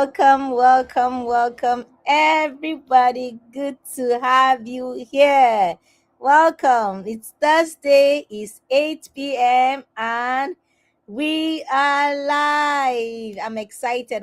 welcome, everybody. Good to have you here. Welcome. It's Thursday, it's 8 p.m., and we are live. I'm excited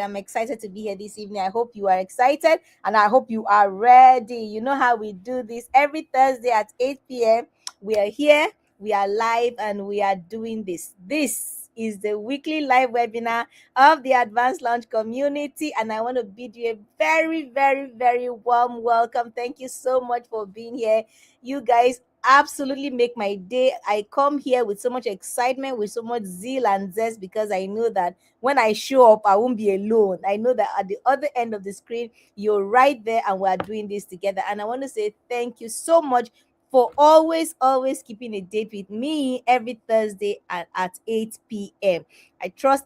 to be here this evening. I hope you are excited and I hope you are ready. You know how we do this every Thursday at 8 p.m. We are here, we are live, and we are doing this. This is the weekly live webinar of the Advanced Launch community, and I want to bid you a very warm welcome. Thank you so much for being here. You guys absolutely make my day. I come here with so much excitement, with so much zeal and zest, because I know that when I show up, I won't be alone. I know that at the other end of the screen, you're right there and we're doing this together. And I want to say thank you so much for always keeping a date with me every Thursday at 8 p.m.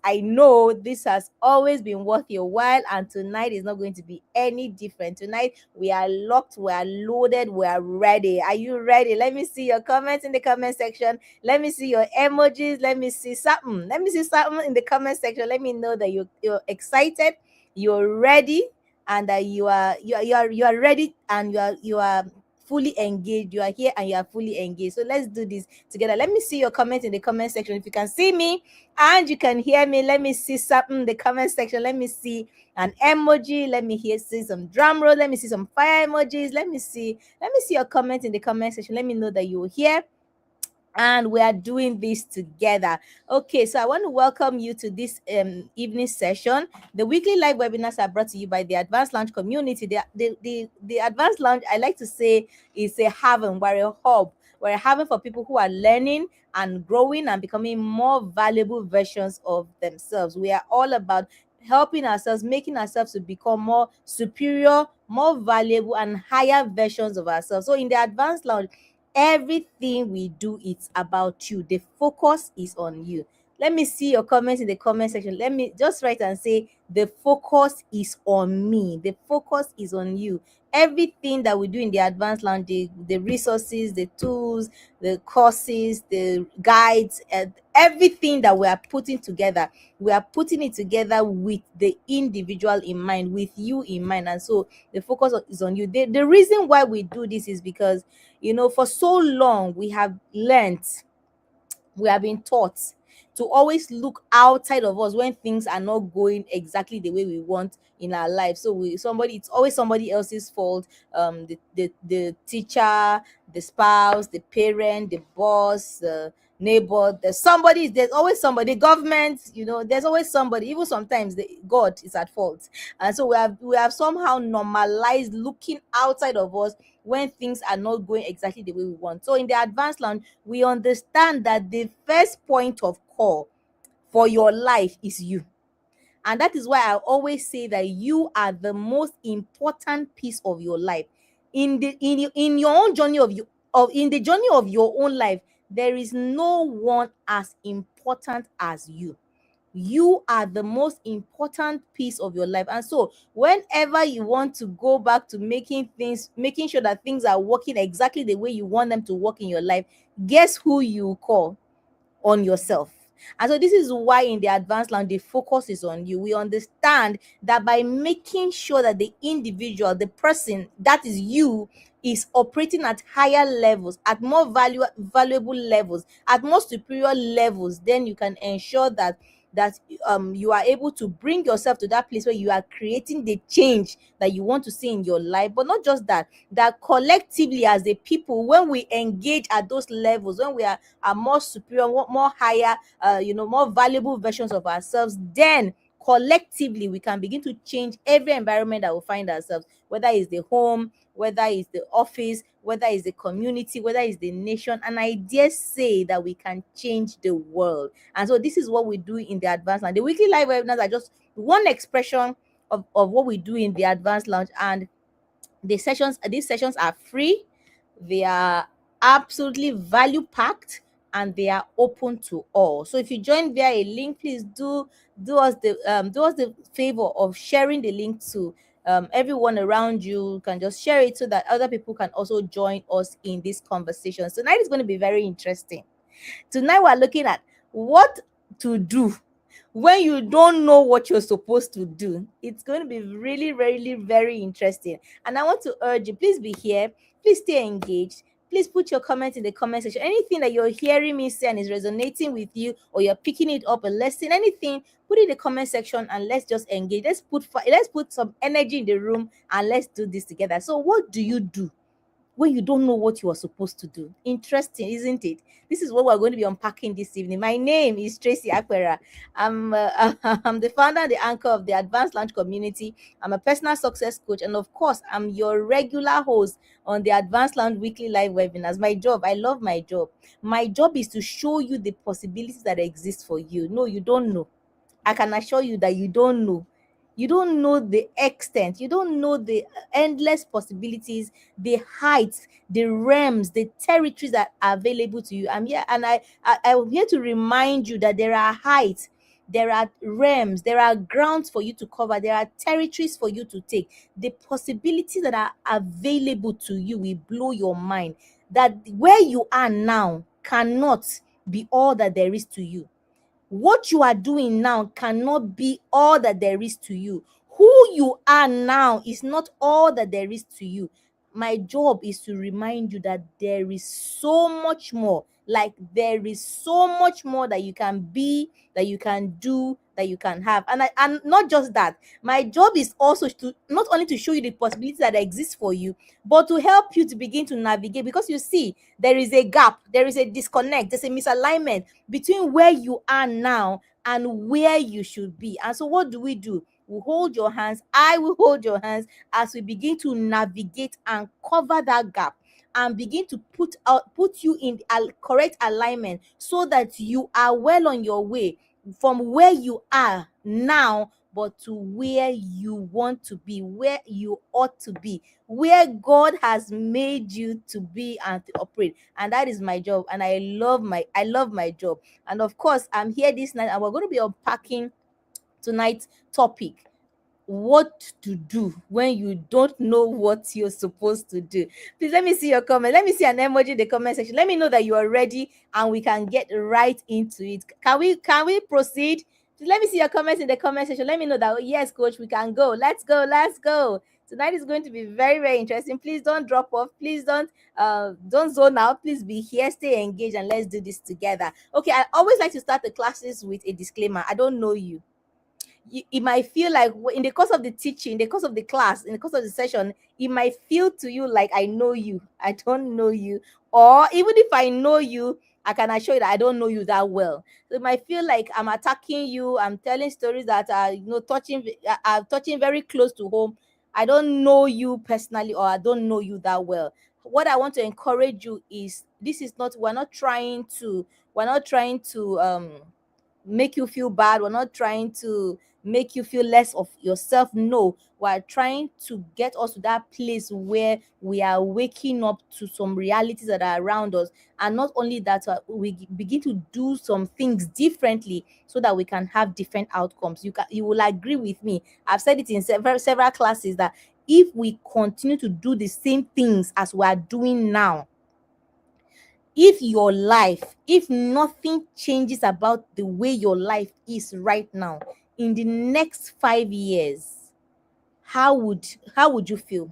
I know this has always been worth your while, and tonight is not going to be any different. Tonight, we are locked, we are loaded, we are ready. Are you ready? Let me see your comments in the comment section. Let me see your emojis. Let me see something. In the comment section. Let me know that you're excited, you're ready, and that you are ready, and you are fully engaged. You are here and you are fully engaged. So let's do this together. Let me see your comment in the comment section. If you can see me and you can hear me, let me see something in the comment section. Let me see an emoji. Let me see some drum roll. Let me see some fire emojis. Let me see your comment in the comment section. Let me know that you're here and we are doing this together. Okay, so I want to welcome you to this evening session. The weekly live webinars are brought to you by the Advanced Launch community. The Advanced Launch, I like to say, is a haven. We're a hub. We're a haven for people who are learning and growing and becoming more valuable versions of themselves. We are all about helping ourselves, making ourselves to become more superior, more valuable, and higher versions of ourselves. So in the Advanced Launch, everything we do, it's about you. The focus is on you. Let me see your comments in the comment section. Let me just write and say, the focus is on me. The focus is on you. Everything that we do in the Advanced Launch, the resources, the tools, the courses, the guides, and everything that we are putting together, we are putting it together with the individual in mind, with you in mind. And so the focus is on you. The reason why we do this is because, for so long we have been taught to always look outside of us when things are not going exactly the way we want in our life. So it's always somebody else's fault. The teacher, the spouse, the parent, the boss, the neighbor, there's always somebody, government, there's always somebody. Even sometimes God is at fault. And so we have somehow normalized looking outside of us when things are not going exactly the way we want. So in the Advanced Launch, we understand that the first point of call for your life is you. And that is why I always say that you are the most important piece of your life. In your own journey in the journey of your own life, there is no one as important as you. You are the most important piece of your life. And so whenever you want to go back to making sure that things are working exactly the way you want them to work in your life, guess who you call? On yourself. And so this is why in the Advanced Launch, the focus is on you. We understand that by making sure that the individual, the person, that is you, is operating at higher levels, at more valuable levels, at more superior levels, then you can ensure that you are able to bring yourself to that place where you are creating the change that you want to see in your life. But not just that collectively as a people, when we engage at those levels, when we are more superior, more higher, more valuable versions of ourselves, then collectively we can begin to change every environment that we find ourselves, whether it's the home, whether it's the office, whether it's the community, whether it's the nation. And I dare say that we can change the world. And so this is what we do in the Advanced Launch. The weekly live webinars are just one expression of what we do in the Advanced Launch. And these sessions are free. They are absolutely value packed, and they are open to all. So if you join via a link, please do us the favor of sharing the link to everyone around you. Can just share it so that other people can also join us in this conversation. So tonight is going to be very interesting. Tonight we're looking at what to do when you don't know what you're supposed to do. It's going to be really, really very interesting. And I want to urge you, please be here, please stay engaged. Please put your comments in the comment section. Anything that you're hearing me say and is resonating with you, or you're picking it up, a lesson, anything, put it in the comment section and let's just engage. Let's put some energy in the room and let's do this together. So, what do you do when you don't know what you are supposed to do? Interesting, isn't it? This is what we're going to be unpacking this evening. My name is Tracy Aquera. I'm the founder and the anchor of the Advanced Launch Community. I'm a personal success coach, and of course, I'm your regular host on the Advanced Launch Weekly Live webinars. My job, I love my job. My job is to show you the possibilities that exist for you. No, you don't know. I can assure you that you don't know. You don't know the extent. You don't know the endless possibilities, the heights, the realms, the territories that are available to you. I'm here, and I'm here to remind you that there are heights, there are realms, there are grounds for you to cover, there are territories for you to take. The possibilities that are available to you will blow your mind. That where you are now cannot be all that there is to you. What you are doing now cannot be all that there is to you. Who you are now is not all that there is to you. My job is to remind you that there is so much more. Like, there is so much more that you can be, that you can do, that you can have. And not just that. My job is also to not only to show you the possibilities that exist for you, but to help you to begin to navigate. Because you see, there is a gap, there is a disconnect, there's a misalignment between where you are now and where you should be. And so, what do? We hold your hands. I will hold your hands as we begin to navigate and cover that gap and begin to put you in correct alignment, so that you are well on your way from where you are now, but to where you want to be, where you ought to be, where God has made you to be and to operate. And that is my job, and I love my job. And of course, I'm here this night, and we're going to be unpacking tonight's topic: what to do when you don't know what you're supposed to do. Please let me see your comment. Let me see an emoji in the comment section. Let me know that you are ready and we can get right into it. Can we proceed? Please let me see your comments in the comment section. Let me know that, oh, yes, coach, we can go. Let's go. Let's go. Tonight is going to be very, very interesting. Please don't drop off. Please don't zone out. Please be here, stay engaged, and let's do this together. Okay, I always like to start the classes with a disclaimer. I don't know you. It might feel like, in the course of the teaching, in the course of the class, in the course of the session, it might feel to you like I know you. I don't know you. Or even if I know you, I can assure you that I don't know you that well. So it might feel like I'm attacking you. I'm telling stories that are, touching very close to home. I don't know you personally, or I don't know you that well. What I want to encourage you is, this is not, we're not trying to make you feel bad. We're not trying to make you feel less of yourself. No, we're trying to get us to that place where we are waking up to some realities that are around us. And not only that, we begin to do some things differently so that we can have different outcomes. You will agree with me. I've said it in several classes that if we continue to do the same things as we are doing now, if nothing changes about the way your life is right now, in the next 5 years, how would you feel?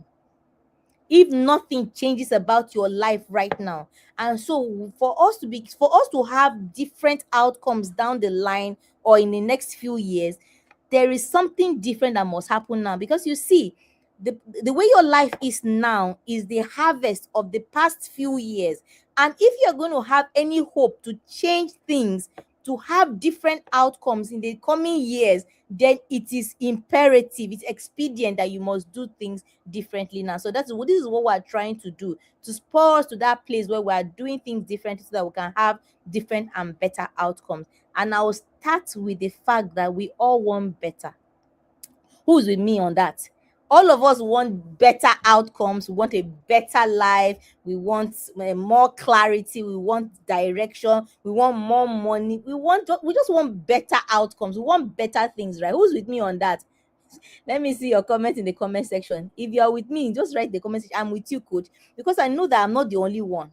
If nothing changes about your life right now. And so, for us to have different outcomes down the line, or in the next few years, there is something different that must happen now. Because you see, the way your life is now is the harvest of the past few years. And if you're going to have any hope to change things, to have different outcomes in the coming years, then it is imperative, it's expedient that you must do things differently now. So this is what we're trying to do, to spur us to that place where we are doing things differently, so that we can have different and better outcomes. And I'll start with the fact that we all want better. Who's with me on that? All of us want better outcomes. We want a better life. We want more clarity. We want direction. We want more money. We just want better outcomes. We want better things, right? Who's with me on that? Let me see your comment in the comment section. If you're with me, just write the comment section. I'm with you, coach, because I know that I'm not the only one.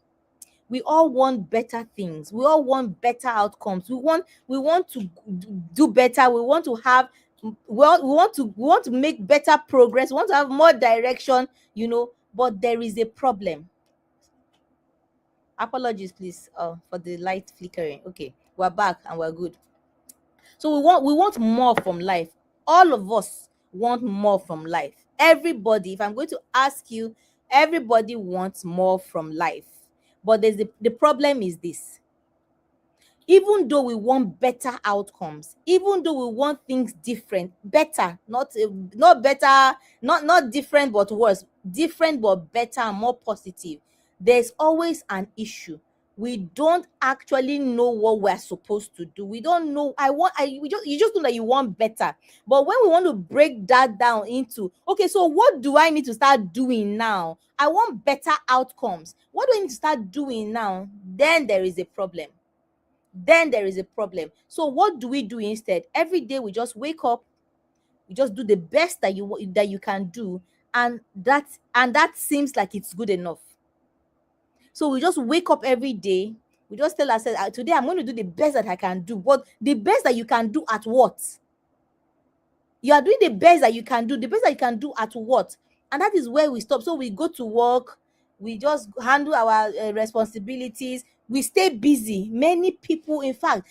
We all want better things. We all want better outcomes. We want to do better. We want to have, well, we want to make better progress. We want to have more direction, but there is a problem. Apologies, please, for the light flickering. Okay, we're back and we're good. So we want more from life. All of us want more from life. Everybody, if I'm going to ask you, everybody wants more from life. But the problem is this: even though we want better outcomes, even though we want things different, better, not better, not different but worse, different but better and more positive, there's always an issue. We don't actually know what we're supposed to do. We don't know. You just know that you want better. But when we want to break that down into, okay, so what do I need to start doing now? I want better outcomes. What do I need to start doing now? Then there is a problem. So what do we do instead? Every day we just wake up, we just do the best that you can do, and that seems like it's good enough. So we just wake up every day, we just tell ourselves, today I'm going to do the best that I can do. But the best that you can do at what? You are doing the best that you can do. The best that you can do at what? And that is where we stop. So we go to work, we just handle our responsibilities, we stay busy. Many people, in fact,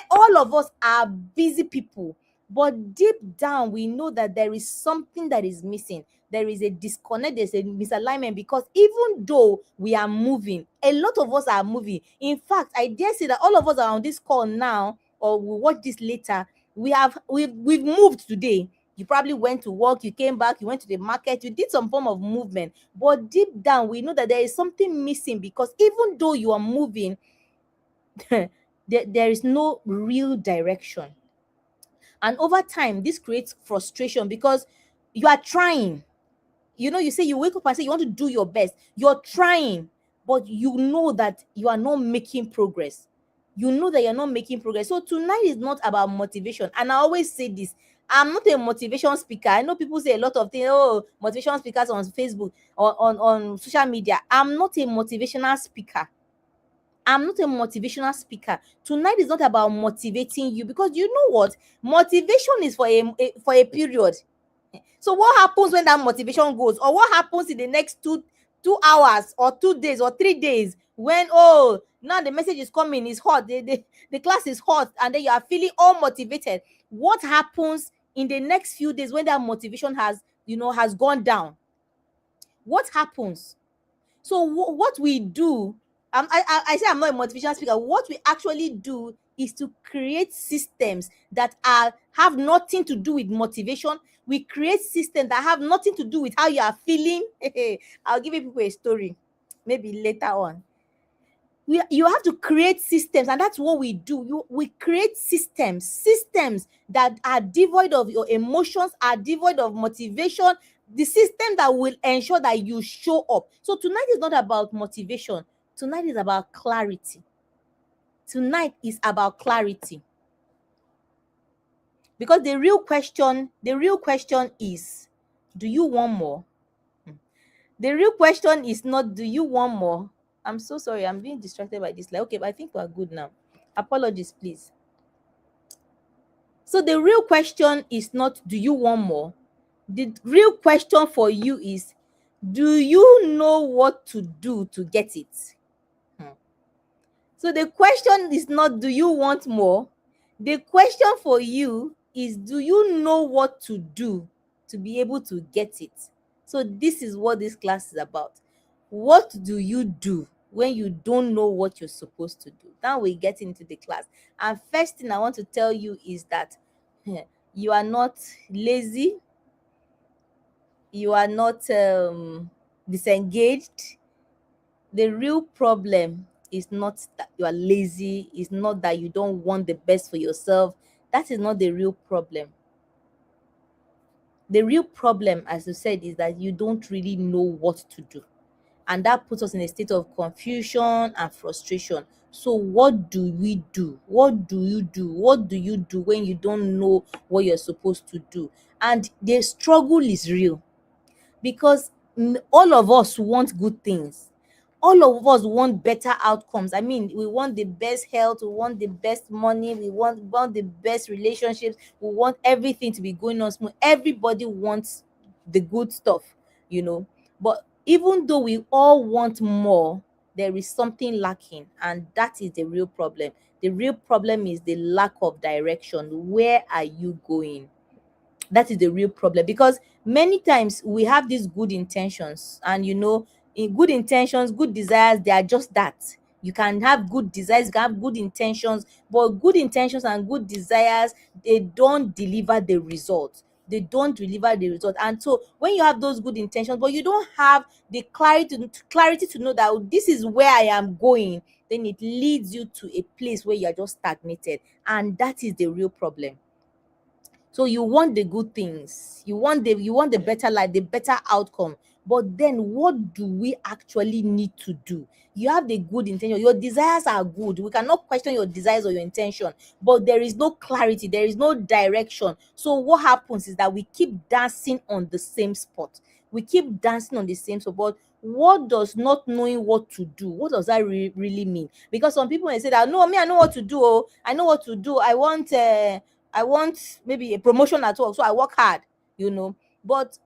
all of us are busy people. But deep down, we know that there is something that is missing. There is a disconnect, there's a misalignment, because even though we are moving, a lot of us are moving. In fact, I dare say that all of us are on this call now, or we'll watch this later. We've moved today. You probably went to work, you came back, you went to the market, you did some form of movement. But deep down, we know that there is something missing, because even though you are moving, there is no real direction. And over time, this creates frustration, because you are trying. You say, you wake up and say you want to do your best. You're trying, but you know that you are not making progress. You know that you're not making progress. So tonight is not about motivation. And I always say this: I'm not a motivation speaker. I know people say a lot of things, oh, motivation speakers on Facebook or on social media. I'm not a motivational speaker. I'm not a motivational speaker. Tonight is not about motivating you, because you know what? Motivation is for a period. So what happens when that motivation goes? Or what happens in the next 2 hours or 2 days or 3 days, when, oh, now the message is coming, it's hot, the class is hot, and then you are feeling all motivated? What happens in the next few days when that motivation has gone down? What happens? So what we do, I say I'm not a motivational speaker. What we actually do is to create systems that have nothing to do with motivation. We create systems that have nothing to do with how you are feeling. I'll give you people a story, maybe later on. You have to create systems, and that's what we do. We create systems that are devoid of your emotions, are devoid of motivation, the system that will ensure that you show up. So tonight is not about motivation. Tonight is about clarity. Tonight is about clarity. Because the real question is, do you want more? The real question is not, do you want more? I'm so sorry, I'm being distracted by this. Like, okay, but I think we're good now. Apologies, please. So the real question is not, do you want more? The real question for you is, do you know what to do to get it? So the question is not, do you want more? The question for you is, do you know what to do to be able to get it? So this is what this class is about. What do you do when you don't know what you're supposed to do? Now we get into the class. And first thing I want to tell you is that you are not lazy. You are not disengaged. The real problem is not that you are lazy, it's not that you don't want the best for yourself. That is not the real problem. The real problem, as you said, is that you don't really know what to do. And that puts us in a state of confusion and frustration. So what do we do? What do you do? What do you do when you don't know what you're supposed to do? And the struggle is real, because all of us want good things. all of us want better outcomes. I mean, we want the best health, we want the best money, we want the best relationships, we want everything to be going on smooth. Everybody wants the good stuff, you know. But even though we all want more, there is something lacking, and that is the real problem. The real problem is the lack of direction. Where are you going? That is the real problem, because many times we have these good intentions, and in good intentions, good desires, they are just that. You can have good desires, you can have good intentions, but good intentions and good desires, they don't deliver the result. They don't deliver the result. And so when you have those good intentions but you don't have the clarity to know that, "Oh, this is where I am going," then it leads you to a place where you are just stagnated, and that is the real problem. So you want the good things, you want the better life, the better outcome. But then what do we actually need to do? You have the good intention, your desires are good. We cannot question your desires or your intention, but there is no clarity, there is no direction. So what happens is that we keep dancing on the same spot. We keep dancing on the same spot. But what does not knowing what to do, what does that really mean? Because some people may say that, "No, me, I know what to do. Oh, I know what to do. I want maybe a promotion at work, so I work hard, you know." But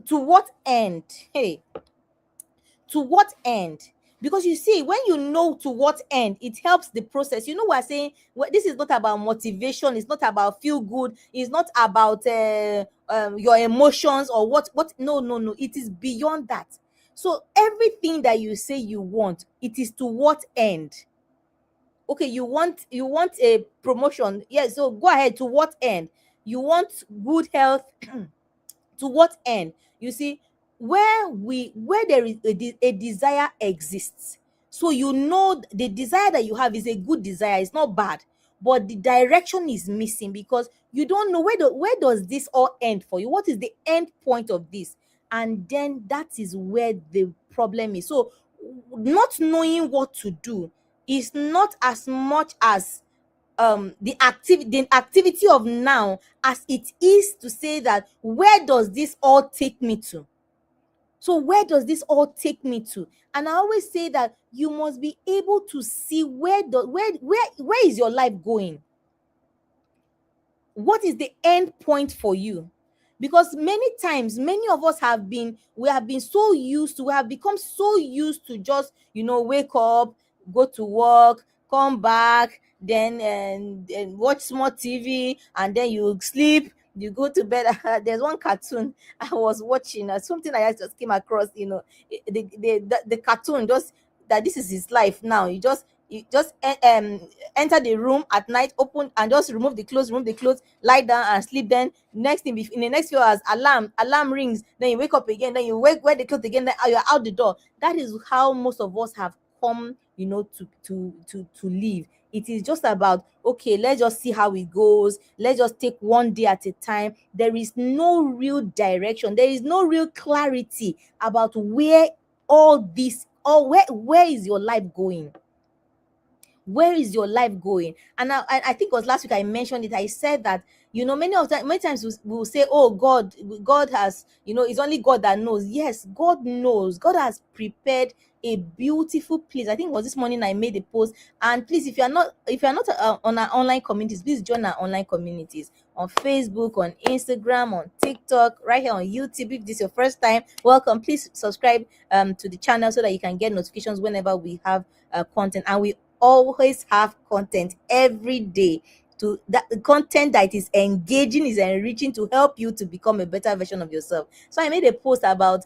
to what end? Hey, to what end? Because you see, when you know to what end, it helps the process. We're saying, this is not about motivation, it's not about feel good, it's not about your emotions or what. No, no, no, it is beyond that. So everything that you say you want, it is to what end? Okay, you want a promotion, yes, so go ahead. To what end? You want good health, to what end? You see, where there is a desire exists. So the desire that you have is a good desire, it's not bad, but the direction is missing, because you don't know where does this all end for you. What is the end point of this? And then that is where the problem is. So not knowing what to do is not as much as the activity of now, as it is to say that, where does this all take me to? So where does this all take me to? And I always say that you must be able to see where is your life going. What is the end point for you? Because many times, many of us have been so used to, we have become so used to just wake up, go to work, come back, then and watch small TV, and then you sleep, you go to bed. There's one cartoon I was watching, something I just came across, the cartoon, just that this is his life now. You just enter the room at night, open and just remove the clothes, lie down and sleep. Then next thing, in the next few hours, alarm rings, then you wake up again, then you wear the clothes again, then you're out the door. That is how most of us have come, to live. It is just about, okay, let's just see how it goes, let's just take one day at a time. There is no real direction, there is no real clarity about where all this, or where is your life going. Where is your life going? And I think it was last week I mentioned it. I said that, many times we'll say, "Oh, God has, it's only God that knows." Yes, God knows. God has prepared a beautiful place. I think it was this morning I made a post. And please, if you're not on our online communities, please join our online communities on Facebook, on Instagram, on TikTok, right here on YouTube. If this is your first time, welcome. Please subscribe to the channel so that you can get notifications whenever we have content. And we always have content every day, to that content that is engaging, is enriching, to help you to become a better version of yourself. So I made a post about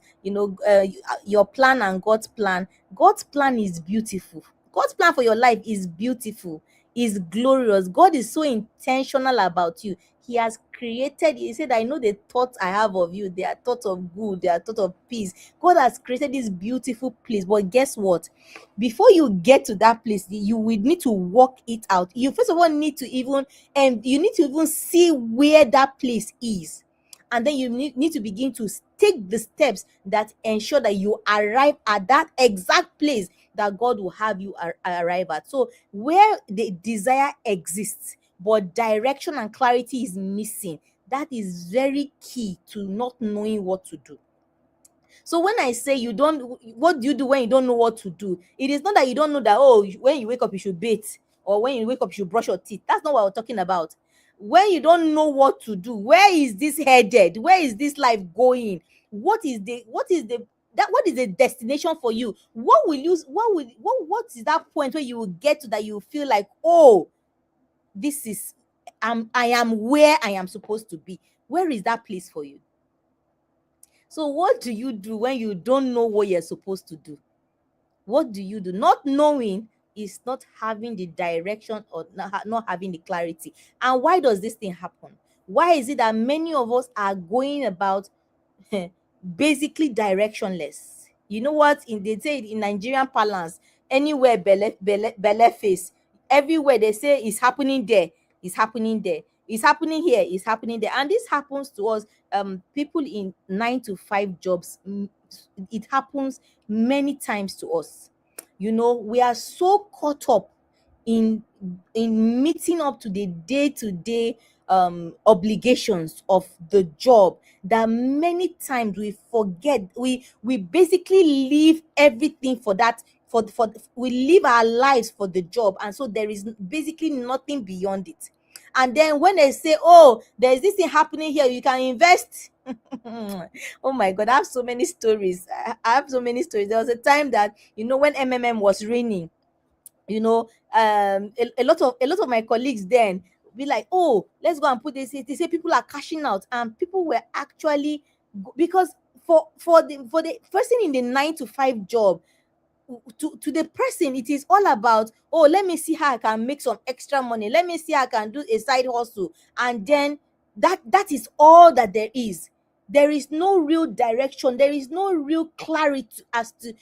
your plan and God's plan. God's plan is beautiful. God's plan for your life is beautiful, is glorious. God is so intentional about you. He has created, he said, "I know the thoughts I have of you, they are thoughts of good, they are thoughts of peace." God has created this beautiful place. But guess what? Before you get to that place, you will need to work it out. You first of all need to even, and you need to even see where that place is. And then you need to begin to take the steps that ensure that you arrive at that exact place that God will have you arrive at. So where the desire exists, but direction and clarity is missing, that is very key to not knowing what to do. So when I say you don't, what do you do when you don't know what to do? It is not that you don't know that, oh, when you wake up you should bathe, or when you wake up you should brush your teeth. That's not what we're talking about. When you don't know what to do, where is this headed? Where is this life going? What is the destination for you? What is that point where you will get to that you feel like, oh, this is, I am where I am supposed to be? Where is that place for you? So what do you do when you don't know what you're supposed to do? What do you do? Not knowing is not having the direction, or not having the clarity. And why does this thing happen? Why is it that many of us are going about basically directionless? You know what? They say it in Nigerian parlance, anywhere belle face. Everywhere they say it's happening there, it's happening there. It's happening here, it's happening there. And this happens to us, people in 9 to 5 jobs. It happens many times to us. We are so caught up in meeting up to the day-to-day obligations of the job, that many times we forget, we basically leave everything for that, for we live our lives for the job, and so there is basically nothing beyond it. And then when they say, oh, there's this thing happening here, you can invest. Oh my god, I have so many stories. I have so many stories. There was a time that, when was raining, a lot of my colleagues then be like, oh, let's go and put this. They say people are cashing out, and people were actually, because for the person in the 9 to 5 job, to the person, it is all about, oh, let me see how I can make some extra money, let me see how I can do a side hustle. And then that is all that there is. There is no real direction, there is no real clarity as to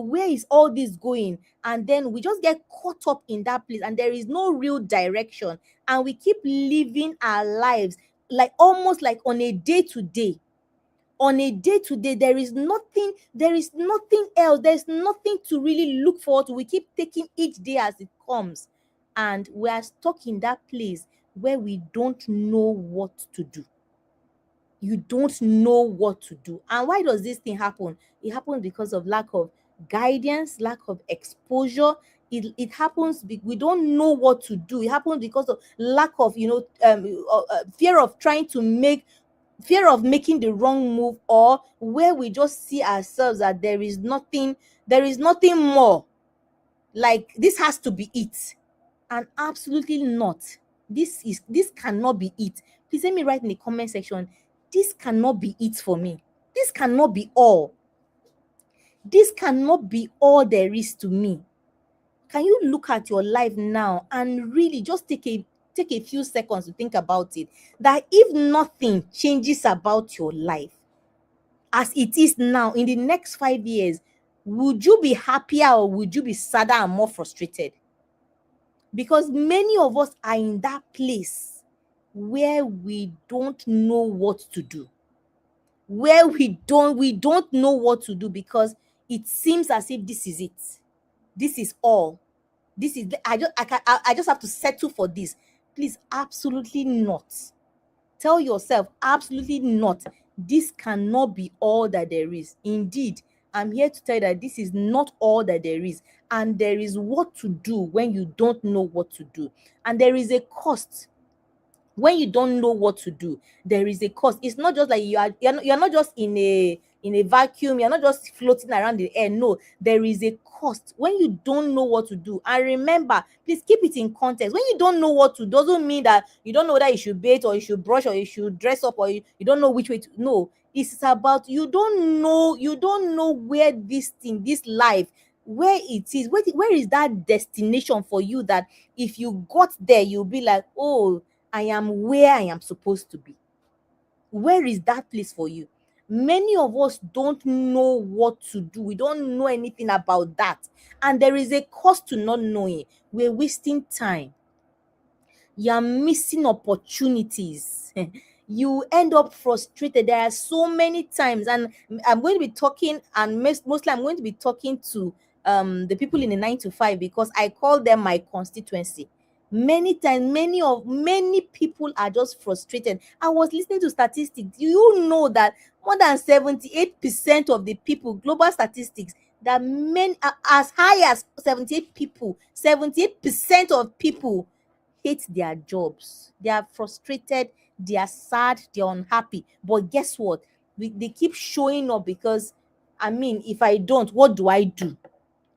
where is all this going. And then we just get caught up in that place, and there is no real direction, and we keep living our lives like almost like on a day to day. There is nothing else, there's nothing to really look forward to. We keep taking each day as it comes, and we are stuck in that place where we don't know what to do. You don't know what to do. And why does this thing happen? It happens because of lack of guidance, lack of exposure. It happens, we don't know what to do. It happens because of lack of, fear of trying to make fear of making the wrong move, or where we just see ourselves that there is nothing more, like this has to be it. And absolutely not. This cannot be it. Please let me write in the comment section, this cannot be it for me. This cannot be all. This cannot be all there is to me. Can you look at your life now and really just take a few seconds to think about it, that if nothing changes about your life as it is now, in the next 5 years, would you be happier, or would you be sadder and more frustrated? Because many of us are in that place where we don't know what to do, where we don't know what to do, because it seems as if this is it, this is all, I just have to settle for this. Please, absolutely not. Tell yourself, absolutely not. This cannot be all that there is. Indeed, I'm here to tell you that this is not all that there is. And there is what to do when you don't know what to do. And there is a cost when you don't know what to do. There is a cost. It's not just like you're not just in a vacuum, you're not just floating around the air. No, there is a cost when you don't know what to do. And remember, please keep it in context. When you don't know what to do, doesn't mean that you don't know whether you should bathe, or you should brush, or you should dress up, or you don't know which way to. No, it's about you don't know where this life, where it is, where is that destination for you, that if you got there, you'll be like, oh, I am where I am supposed to be. Where is that place for you? Many of us don't know what to do. We don't know anything about that. And there is a cost to not knowing. We're wasting time. You're missing opportunities. You end up frustrated. There are so many times, and I'm going to be talking, and mostly I'm going to be talking to the people in the 9 to 5, because I call them my constituency. Many times, many people are just frustrated. I was listening to statistics. Do you know that more than 78% of the people, global statistics, that men are as high as 78% of people hate their jobs. They are frustrated, they are sad, they are unhappy. But guess what? They keep showing up because, I mean, if I don't, what do I do?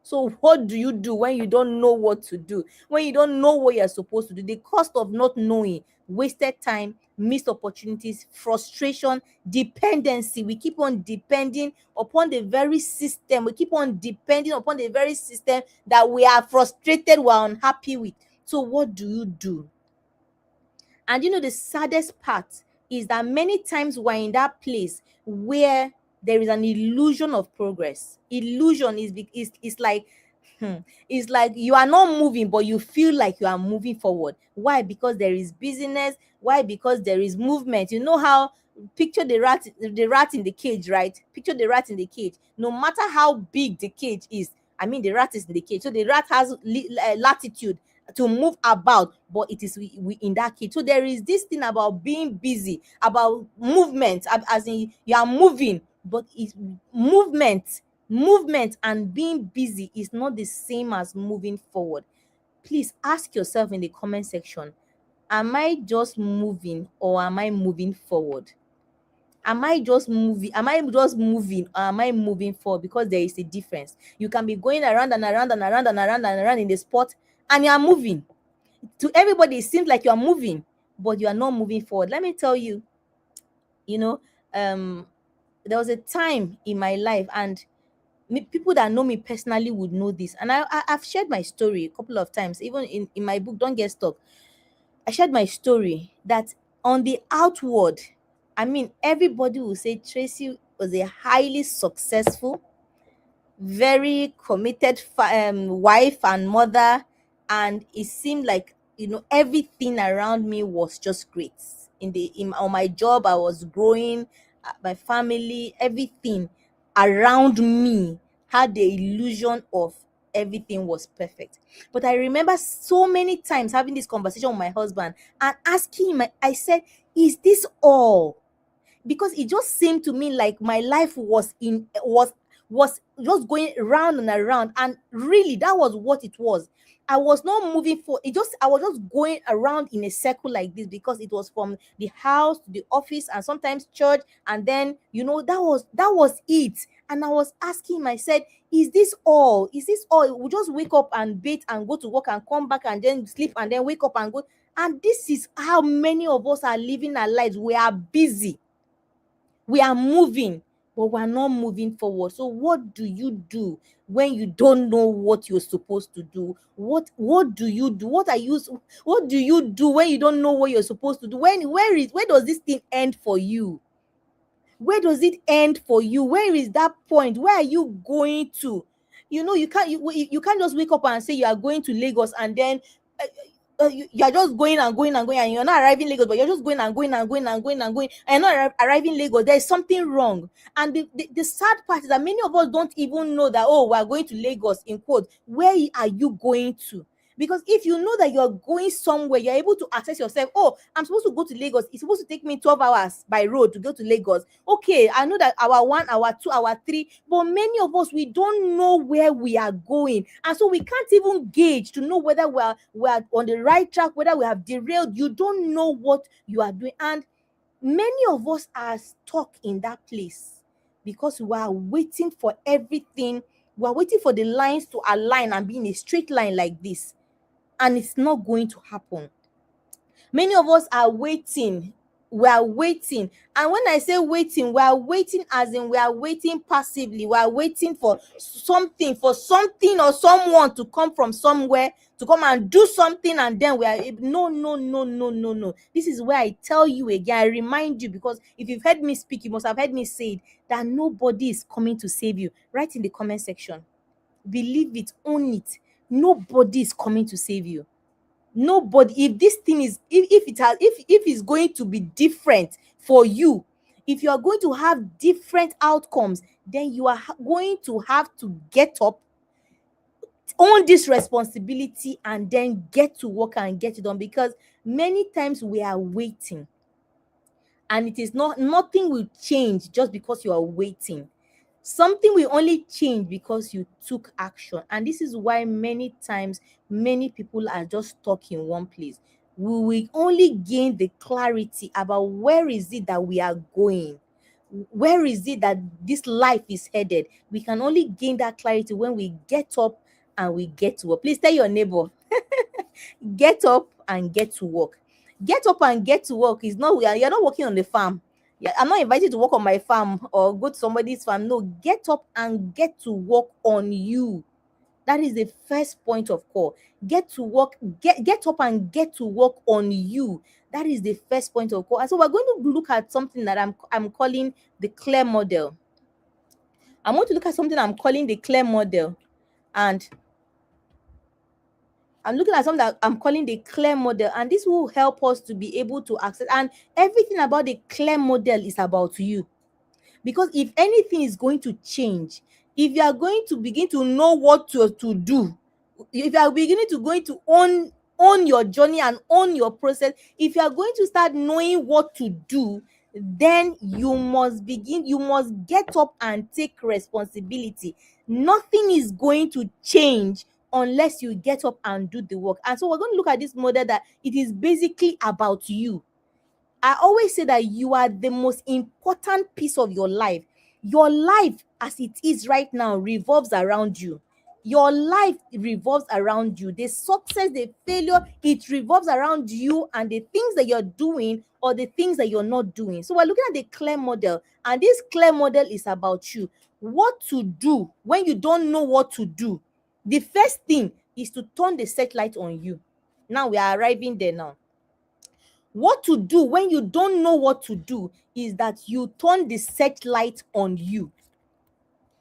So what do you do when you don't know what to do? When you don't know what you're supposed to do? The cost of not knowing, wasted time, missed opportunities, frustration, dependency. We keep on depending upon the very system. We keep on depending upon the very system that we are frustrated, we're unhappy with. So what do you do? And you know, the saddest part is that many times we're in that place where there is an illusion of progress. Illusion is like, it's like you are not moving, but you feel like you are moving forward. Why? Because there is busyness. Why? Because there is movement. You know how, picture the rat in the cage, right? Picture the rat in the cage. No matter how big the cage is, I mean, the rat is in the cage, so the rat has latitude to move about, but it is in that cage. So there is this thing about being busy, about movement, as in you are moving, but it's movement and being busy is not the same as moving forward. Please ask yourself in the comment section, am I just moving or am I moving forward? Am I just moving or am I moving forward? Because there is a difference. You can be going around and around and around and around and around in the spot, and you are moving. To everybody it seems like you are moving, but you are not moving forward. Let me tell you, you know, um there was a time in my life, and people that know me personally would know this, and I've shared my story a couple of times, even in my book, Don't Get Stuck. I shared my story that on the outward, I mean, everybody will say Tracy was a highly successful, very committed wife and mother, and it seemed like, everything around me was just great. On my job, I was growing, my family, everything around me had the illusion of everything was perfect. But I remember so many times having this conversation with my husband and asking him, I said, is this all? Because it just seemed to me like my life was just going round and around, and really that was what it was. I was not moving for it, just I was just going around in a circle like this, because it was from the house to the office and sometimes church, and then that was it. And I was asking him, I said, is this all we just wake up and bathe and go to work and come back and then sleep and then wake up and go? And this is how many of us are living our lives. We are busy, we are moving, but we're not moving forward. So what do you do when you don't know what you're supposed to do? What do you do? What do you do when you don't know what you're supposed to do? Where does this thing end for you? Where does it end for you? Where is that point? Where are you going to? You can't just wake up and say you are going to Lagos, and then you are just going and going and going, and you're not arriving Lagos, but you're just going and going and going and going and going, and you're not arriving Lagos. There is something wrong. And the sad part is that many of us don't even know that, oh, we're going to Lagos, in quote. Where are you going to? Because if you know that you're going somewhere, you're able to assess yourself. Oh, I'm supposed to go to Lagos. It's supposed to take me 12 hours by road to go to Lagos. Okay, I know that hour one, hour two, hour three, but many of us, we don't know where we are going. And so we can't even gauge to know whether we are on the right track, whether we have derailed. You don't know what you are doing. And many of us are stuck in that place because we are waiting for everything. We are waiting for the lines to align and be in a straight line like this, and it's not going to happen. Many of us are waiting. We are waiting. And when I say waiting, we are waiting as in we are waiting passively. We are waiting for something or someone to come from somewhere to come and do something, and then we are no, no, no, no, no, no. This is where I tell you again, I remind you, because if you've heard me speak, you must have heard me say it, that nobody is coming to save you. Write in the comment section. Believe it, own it. Nobody is coming to save you. Nobody. If this thing is, if it's going to be different for you, if you are going to have different outcomes, then you are going to have to get up, own this responsibility and then get to work and get it done, because many times we are waiting, and it is not, nothing will change just because you are waiting. Something will only change because you took action. And this is why many times many people are just stuck in one place. We will only gain the clarity about where is it that we are going, where is it that this life is headed. We can only gain that clarity when we get up and we get to work. Please tell your neighbor, get up and get to work. Get up and get to work is not, you're not working on the farm. Yeah, I'm not invited to work on my farm or go to somebody's farm. No, get up and get to work on you. That is the first point of call. Get to work, get up and get to work on you. That is the first point of call. And so we're going to look at something that I'm calling the clear model. I'm going to look at something I'm calling the clear model. And I'm looking at something that I'm calling the clear model, and this will help us to be able to access. And everything about the clear model is about you. Because if anything is going to change, if you are going to begin to know what to do, if you are beginning to going to own your journey and own your process, if you are going to start knowing what to do, then you must get up and take responsibility. Nothing is going to change unless you get up and do the work. And so we're going to look at this model that it is basically about you. I always say that you are the most important piece of your life. Your life, as it is right now, revolves around you. Your life revolves around you. The success, the failure, it revolves around you and the things that you're doing or the things that you're not doing. So we're looking at the clear model, and this clear model is about you. What to do when you don't know what to do. The first thing is to turn the searchlight on you. Now we are arriving there now. What to do when you don't know what to do is that you turn the searchlight on you.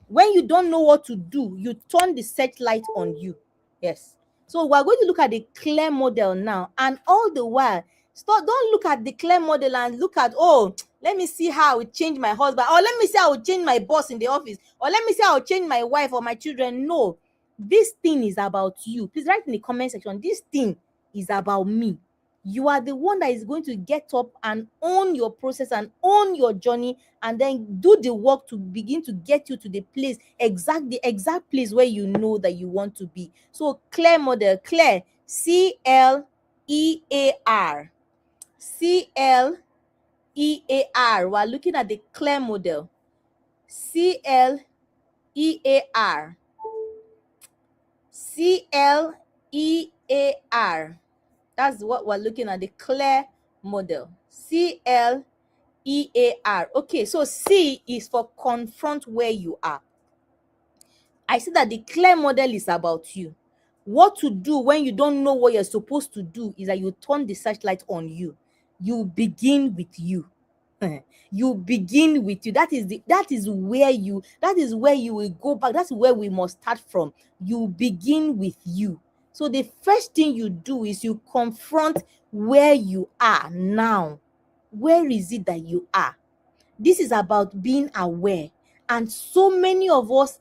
When you don't know what to do, you turn the searchlight on you. Yes. So we're going to look at the clear model now. And all the while, don't look at the clear model and look at, oh, let me see how I will change my husband, or let me see how I will change my boss in the office, or let me see how I will change my wife or my children. No, this thing is about you. Please write in the comment section, this thing is about me. You are the one that is going to get up and own your process and own your journey, and then do the work to begin to get you to the place, the exact place where you know that you want to be. So clear model, clear, CLEAR, CLEAR. We're looking at the clear model, CLEAR, CLEAR. That's what we're looking at, the clear model, CLEAR. Okay, so C is for confront where you are. I see that the clear model is about you. What to do when you don't know what you're supposed to do is that you turn the searchlight on you. You begin with you. You begin with you. That is where you will go back. That's where we must start from. You begin with you. So the first thing you do is you confront where you are now. Where is it that you are? This is about being aware. And so many of us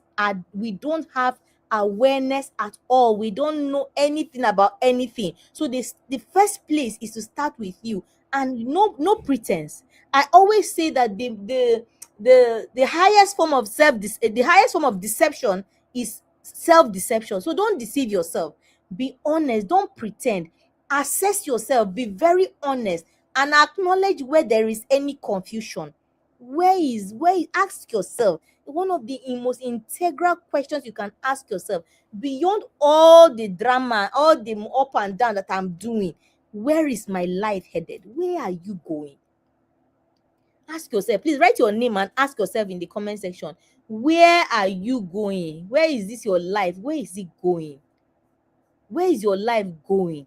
we don't have awareness at all. We don't know anything about anything. So the first place is to start with you, and no pretense. I always say that the highest form of the highest form of deception is self-deception. So don't deceive yourself. Be honest, don't pretend. Assess yourself, be very honest, and acknowledge where there is any confusion. Ask yourself, one of the most integral questions you can ask yourself, beyond all the drama, all the up and down that I'm doing, where is my life headed? Where are you going? Ask yourself. Please write your name and ask yourself in the comment section, where are you going? Where is this your life? Where is it going? Where is your life going?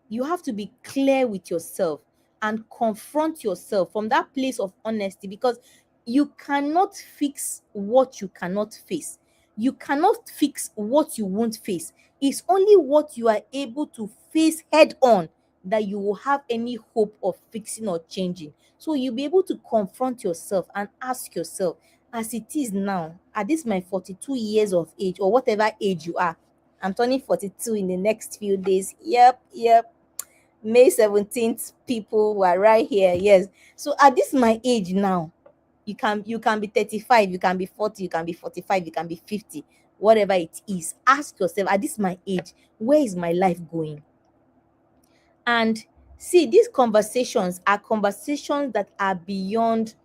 You have to be clear with yourself and confront yourself from that place of honesty, because you cannot fix what you cannot face. You cannot fix what you won't face. It's only what you are able to face head on that you will have any hope of fixing or changing. So you'll be able to confront yourself and ask yourself, as it is now, at this my 42 years of age, or whatever age you are. I'm turning 42 in the next few days. Yep, yep. May 17th, people were right here. Yes. So at this my age now, you can be 35, you can be 40, you can be 45, you can be 50, whatever it is. Ask yourself, at this my age, where is my life going? And see, these conversations are conversations that are beyond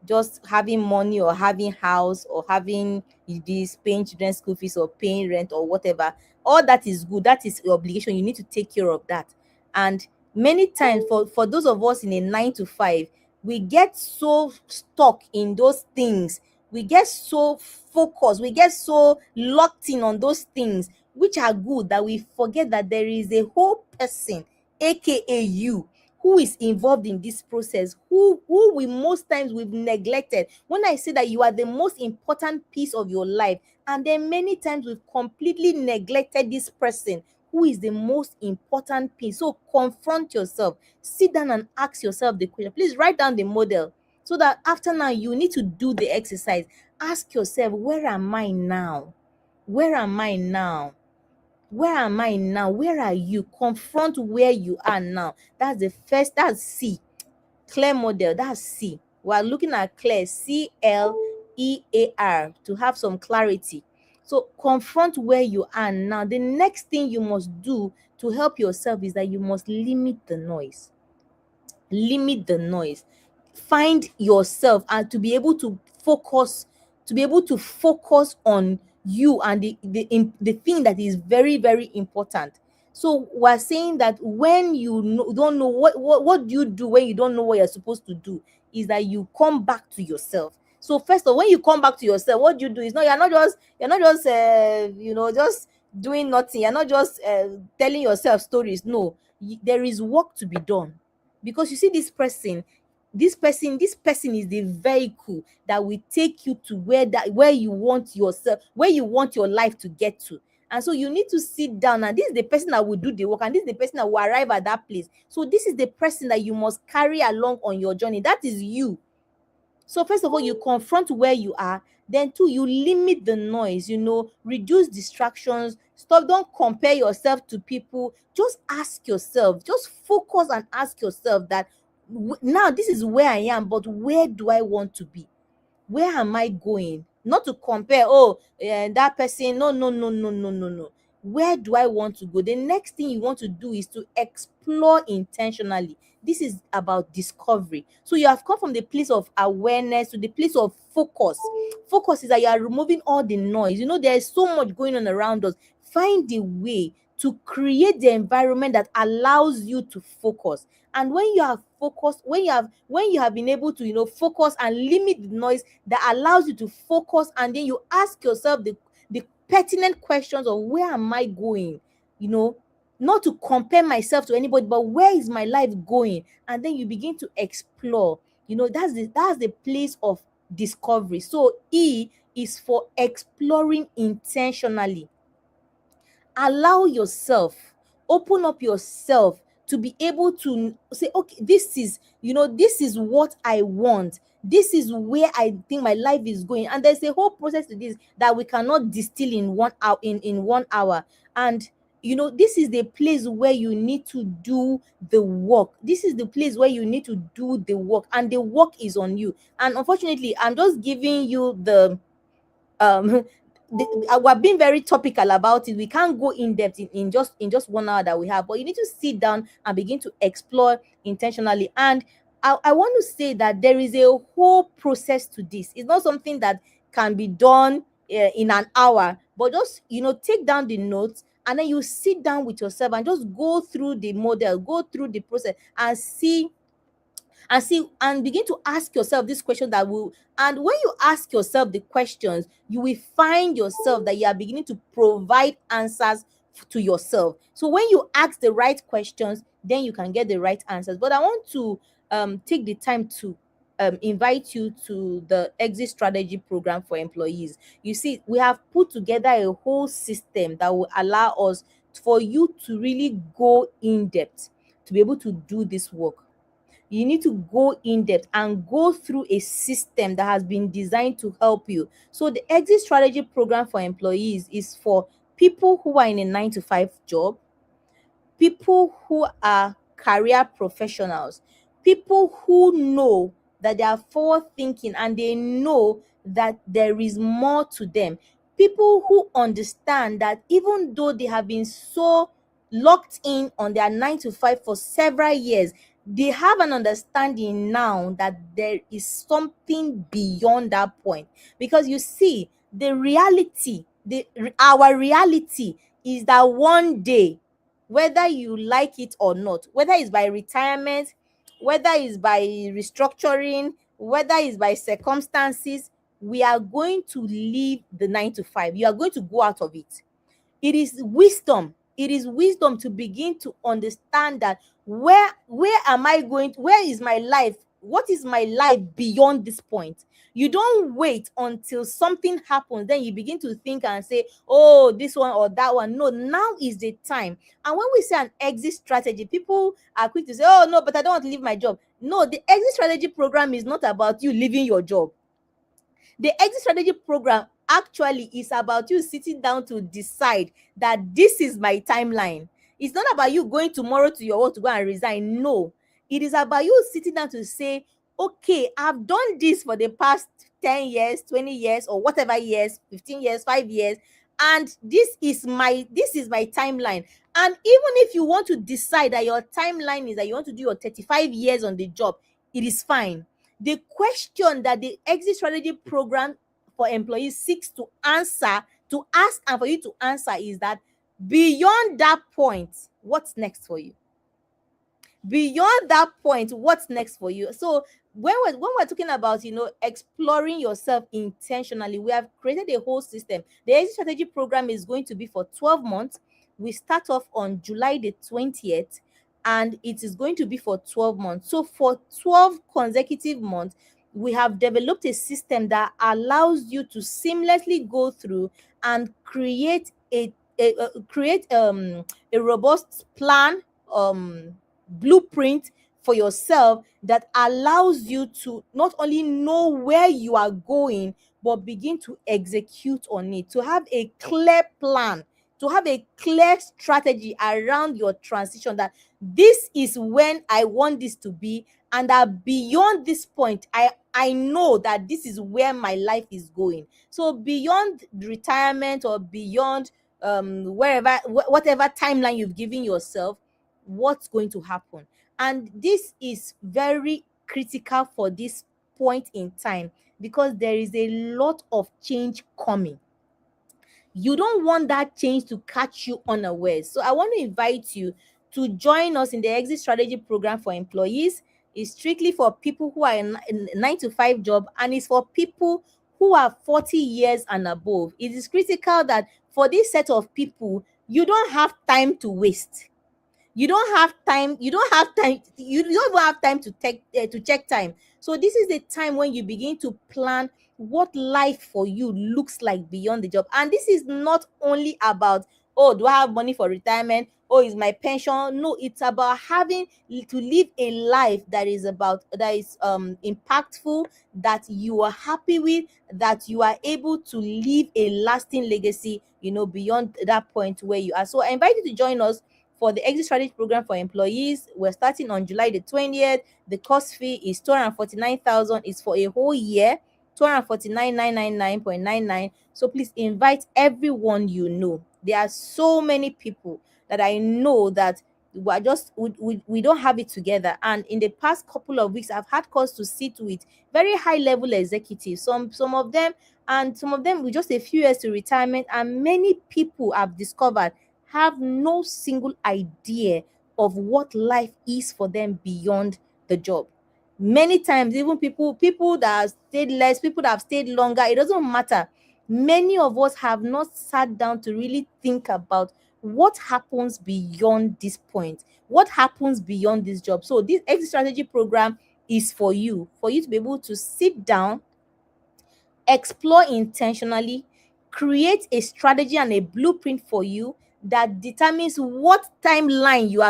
just having money or having house or having this, paying children's school fees or paying rent or whatever. All that is good. That is your obligation. You need to take care of that. And many times, for those of us in a 9 to 5, we get so stuck in those things. We get so focused. We get so locked in on those things which are good, that we forget that there is a whole person, aka you, who is involved in this process, who we most times we've neglected. When I say that you are the most important piece of your life, and then many times we've completely neglected this person who is the most important piece. So confront yourself, sit down and ask yourself the question. Please write down the model, so that after now you need to do the exercise. Ask yourself, where am I now? Where am I now? Where am I now? Where are you? Confront where you are now. That's the first, that's C. Clear model, that's C. We're looking at clear, CLEAR, to have some clarity. So confront where you are now. The next thing you must do to help yourself is that you must limit the noise. Limit the noise. Find yourself, and to be able to focus on you and the thing that is very, very important. So we're saying that when you don't know what do you do when you don't know what you're supposed to do, is that you come back to yourself. So first of all, when you come back to yourself, what you do is, not, you're not just just doing nothing. You're not just telling yourself stories. No, there is work to be done. Because you see, this person is the vehicle that will take you to where you want yourself, where you want your life to get to. And so you need to sit down, and this is the person that will do the work, and this is the person that will arrive at that place. So this is the person that you must carry along on your journey. That is you. So first of all, you confront where you are. Then two, you limit the noise, reduce distractions. Stop, don't compare yourself to people. Just ask yourself, just focus and ask yourself that, now this is where I am, but where do I want to be? Where am I going? Not to compare, oh, that person. No, no, no, no, no, no, no. Where do I want to go? The next thing you want to do is to explore intentionally. This is about discovery. So you have come from the place of awareness to the place of focus. Focus is that you are removing all the noise. There is so much going on around us. Find the way to create the environment that allows you to focus. And when you are focused, when you have been able to focus and limit the noise, that allows you to focus, and then you ask yourself the pertinent questions of, where am I going? Not to compare myself to anybody, but where is my life going? And then you begin to explore. That's the place of discovery. So E is for exploring intentionally. Allow yourself, open up yourself to be able to say, okay, this is what I want, this is where I think my life is going. And there's a whole process to this that we cannot distill in 1 hour, in 1 hour. And this is the place where you need to do the work. This is the place where you need to do the work, and the work is on you. And unfortunately, I'm just giving you um we're being very topical about it. We can't go in depth in just 1 hour that we have, but you need to sit down and begin to explore intentionally. And I want to say that there is a whole process to this. It's not something that can be done in an hour, but just take down the notes, and then you sit down with yourself and just go through the model, go through the process, and begin to ask yourself this question that will and when you ask yourself the questions, you will find yourself that you are beginning to provide answers to yourself. So when you ask the right questions, then you can get the right answers. But I want to take the time to invite you to the exit strategy program for employees. You see, we have put together a whole system that will allow us, for you to really go in depth, to be able to do this work. you need to go in depth and go through a system that has been designed to help you. So the exit strategy program for employees is for people who are in a 9 to 5 job, people who are career professionals, people who know that they are forward thinking and they know that there is more to them, people who understand that even though they have been so locked in on their 9 to 5 for several years, they have an understanding now that there is something beyond that point. Because you see, the reality, our reality is that one day, whether you like it or not, whether it's by retirement, whether it's by restructuring, whether it's by circumstances, we are going to leave the 9 to 5. You are going to go out of it. It is wisdom. It is wisdom to begin to understand that where am I going? Where is my life? What is my life beyond this point? You don't wait until something happens, then you begin to think and say, oh, this one or that one. No, now is the time. And when we say an exit strategy, people are quick to say, oh no, but I don't want to leave my job. No, the exit strategy program is not about you leaving your job. The exit strategy program actually is about you sitting down to decide that this is my timeline. It's not about you going tomorrow to your work to go and resign. No, it is about you sitting down to say, okay, I've done this for the past 10 years, 20 years, or whatever years, 15 years, 5 years, and this is my timeline. And even if you want to decide that your timeline is that you want to do your 35 years on the job, it is fine. The question that the exit strategy program for employees seeks to answer, to ask and for you to answer, is that beyond that point, what's next for you? Beyond that point, what's next for you? So when we're talking about, exploring yourself intentionally, we have created a whole system. The exit strategy program is going to be for 12 months. We start off on July the 20th, and it is going to be for 12 months. So for 12 consecutive months, we have developed a system that allows you to seamlessly go through and create a robust plan, blueprint for yourself, that allows you to not only know where you are going, but begin to execute on it, to have a clear plan, to have a clear strategy around your transition, that this is when I want this to be, and that beyond this point, I know that this is where my life is going. So beyond retirement, or beyond whatever timeline you've given yourself, what's going to happen? And this is very critical for this point in time, because there is a lot of change coming. You don't want that change to catch you unawares. So I want to invite you to join us in the exit strategy program for employees. It's strictly for people who are in 9 to 5 job, and it's for people who are 40 years and above. It is critical that for this set of people, you don't have time to waste. You don't even have time to check time. So this is the time when you begin to plan what life for you looks like beyond the job. And this is not only about, oh, do I have money for retirement, oh, is my pension? No, it's about having to live a life that is impactful, that you are happy with, that you are able to leave a lasting legacy, beyond that point where you are. So I invite you to join us for the exit strategy program for employees. We're starting on July the 20th. The cost fee is 249,000. It's for a whole year, 249,999.99. So please invite everyone you know. There are so many people that I know that we don't have it together. And in the past couple of weeks, I've had calls to sit with very high level executives. Some of them with just a few years to retirement, and many people have discovered have no single idea of what life is for them beyond the job. Many times, even people that have stayed less, people that have stayed longer, it doesn't matter. Many of us have not sat down to really think about what happens beyond this point, what happens beyond this job. So this exit strategy program is for you to be able to sit down, explore intentionally, create a strategy and a blueprint for you that determines what timeline you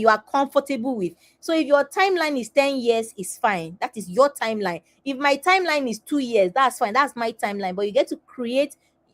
are comfortable with. So if your timeline is 10 years, is fine. That is your timeline. If my timeline is 2 years, that's fine. That's my timeline. But you get to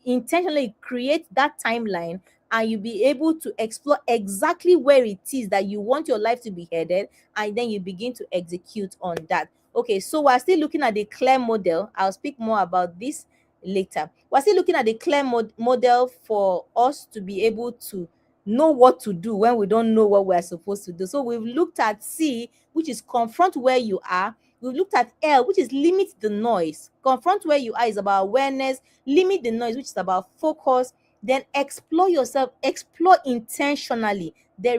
intentionally create that timeline, and you be able to explore exactly where it is that you want your life to be headed, and then you begin to execute on that. Okay, so we're still looking at the clear model. I'll speak more about this later. We're still looking at the clear model for us to be able to know what to do when we don't know what we're supposed to do. So we've looked at C, which is confront where you are. We've looked at L, which is limit the noise. Confront where you are is about awareness. Limit the noise, which is about focus. Then explore yourself, explore intentionally. There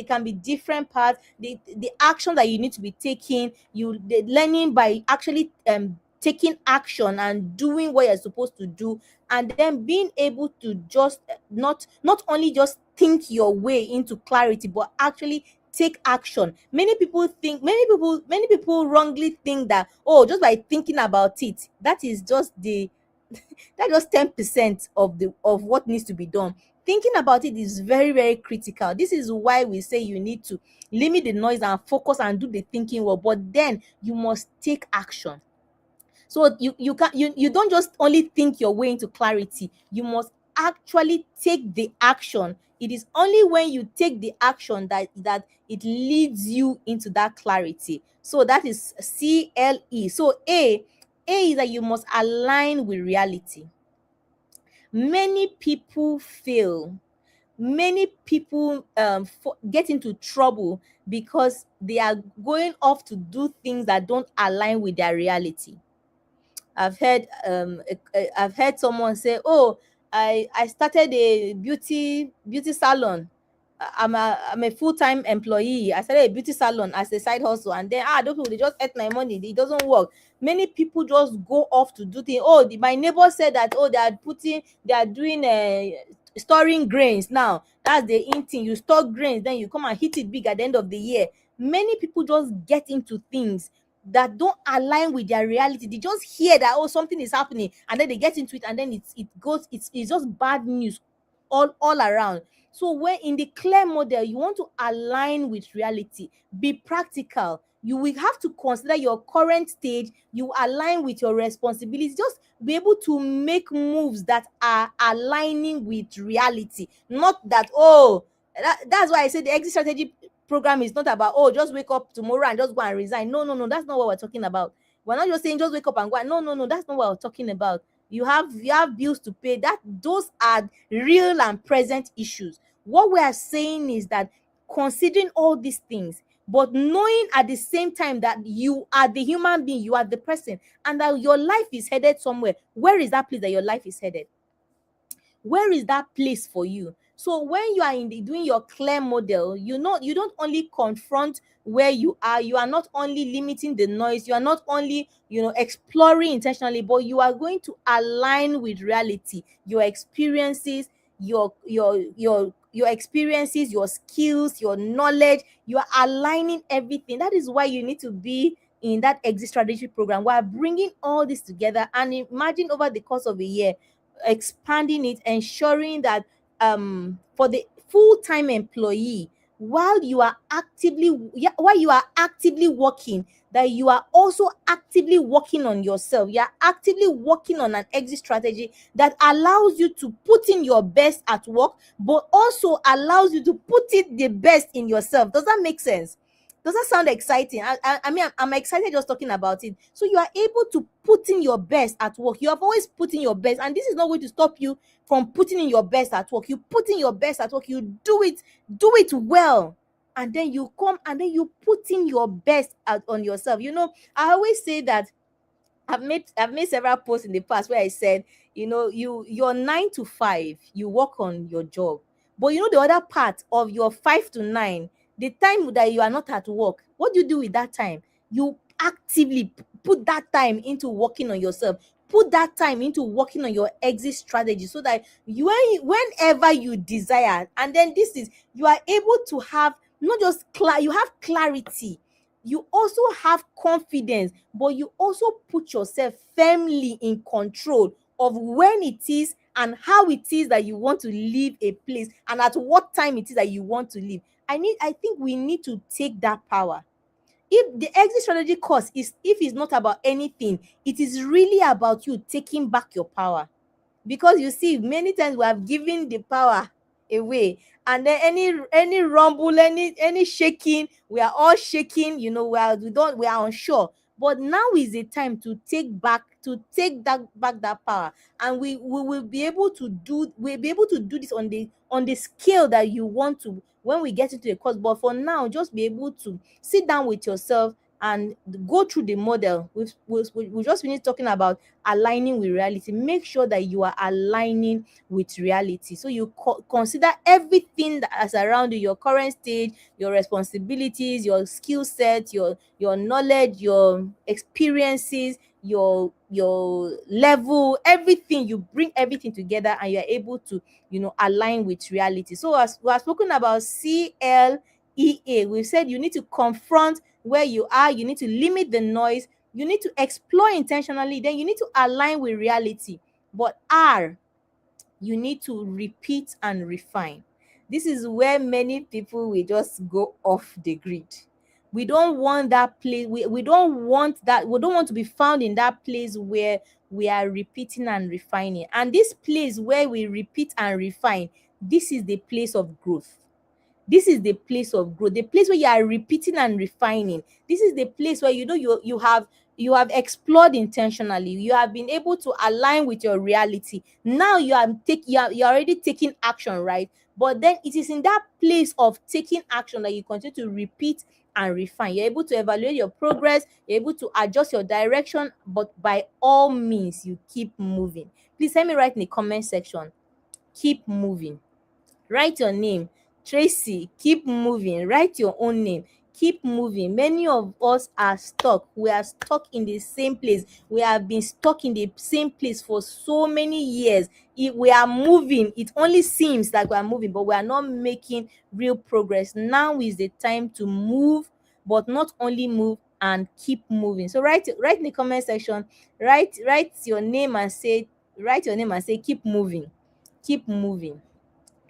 can be different parts. The action that you need to be taking, the learning by actually taking action and doing what you're supposed to do, and then being able to just not only just think your way into clarity, but actually take action. Many people wrongly think that, oh, just by thinking about it, that's just 10% of what needs to be done. Thinking about it is very, very critical. This is why we say you need to limit the noise and focus and do the thinking well, but then you must take action. So you don't just only think your way into clarity, you must actually take the action. It is only when you take the action that it leads you into that clarity. So that is CLE. So A is that you must align with reality. Many people fail. Many people get into trouble because they are going off to do things that don't align with their reality. I've heard someone say, "Oh, I started a beauty salon. I'm a full-time employee. I started a beauty salon as a side hustle, and then those people, they just ate my money. It doesn't work." Many people just go off to do things. Oh, my neighbor said that, oh, they are doing storing grains now. That's the in thing. You store grains, then you come and hit it big at the end of the year. Many people just get into things that don't align with their reality. They just hear that, oh, something is happening, and then they get into it, and then it's just bad news all around. So when in the clear model, you want to align with reality, be practical. You will have to consider your current stage, you align with your responsibilities, just be able to make moves that are aligning with reality. Not that, oh, that's why I say the exit strategy program is not about, oh, just wake up tomorrow and just go and resign. No, no, no, that's not what we're talking about. We're not just saying just wake up and go. No, no, no, that's not what we're talking about. You have bills to pay. Those are real and present issues. What we are saying is that considering all these things, but knowing at the same time that you are the human being, you are the person, and that your life is headed somewhere. Where is that place that your life is headed? Where is that place for you? So when you are doing your clear model, you don't only confront where you are not only limiting the noise, you are not only exploring intentionally, but you are going to align with reality, your experiences, your experiences, your skills, your knowledge. You are aligning everything. That is why you need to be in that exit strategy program. We are bringing all this together, and imagine over the course of a year, expanding it, ensuring that for the full-time employee, while you are actively working, that you are also actively working on yourself. You are actively working on an exit strategy that allows you to put in your best at work, but also allows you to put it the best in yourself. Does that make sense? Does that sound exciting? I mean, I'm excited just talking about it. So you are able to put in your best at work. You have always put in your best, and this is not going to stop you from putting in your best at work. You put in your best at work. You do it well, and then you come and then you put in your best on yourself. I always say that I've made several posts in the past where I said, you're 9 to 5, you work on your job. But the other part of your 5 to 9, the time that you are not at work, what do you do with that time? You actively put that time into working on yourself. Put that time into working on your exit strategy, so that whenever you desire, and then you are able to have not just you have clarity, you also have confidence, but you also put yourself firmly in control of when it is and how it is that you want to leave a place, and at what time it is that you want to leave. I think we need to take that power. If the exit strategy course is, if it's not about anything, it is really about you taking back your power. Because you see, many times we have given the power away, and then any rumble, any shaking, we are all shaking, we are unsure. But now is the time to take that back, that power. And we will be able to do, we'll be able to do this on the scale that you want to, when we get into the course. But for now, just be able to sit down with yourself and go through the model. We just finished talking about aligning with reality. Make sure that you are aligning with reality. So you consider everything that is around you, your current stage, your responsibilities, your skill set, your knowledge, your experiences, your level, everything. You bring everything together and you are able to, align with reality. So as we have spoken about CLEA, we've said you need to confront where you are, you need to limit the noise, you need to explore intentionally, then you need to align with reality. But R, you need to repeat and refine. This is where many people will just go off the grid. We don't want that place. We don't want that. We don't want to be found in that place where we are repeating and refining. And this place where we repeat and refine, this is the place of growth. This is the place of growth, the place where you are repeating and refining. This is the place where you have explored intentionally. You have been able to align with your reality. Now you're already taking action, right? But then it is in that place of taking action that you continue to repeat and refine. You're able to evaluate your progress, you're able to adjust your direction, but by all means, you keep moving. Please help me write in the comment section. Keep moving. Write your name. Tracy, keep moving. Write your own name. Keep moving. Many of us are stuck. We are stuck in the same place. We have been stuck in the same place for so many years. If we are moving, it only seems like we are moving, but we are not making real progress. Now is the time to move, but not only move, and keep moving. So write in the comment section. Write your name and say, keep moving. Keep moving.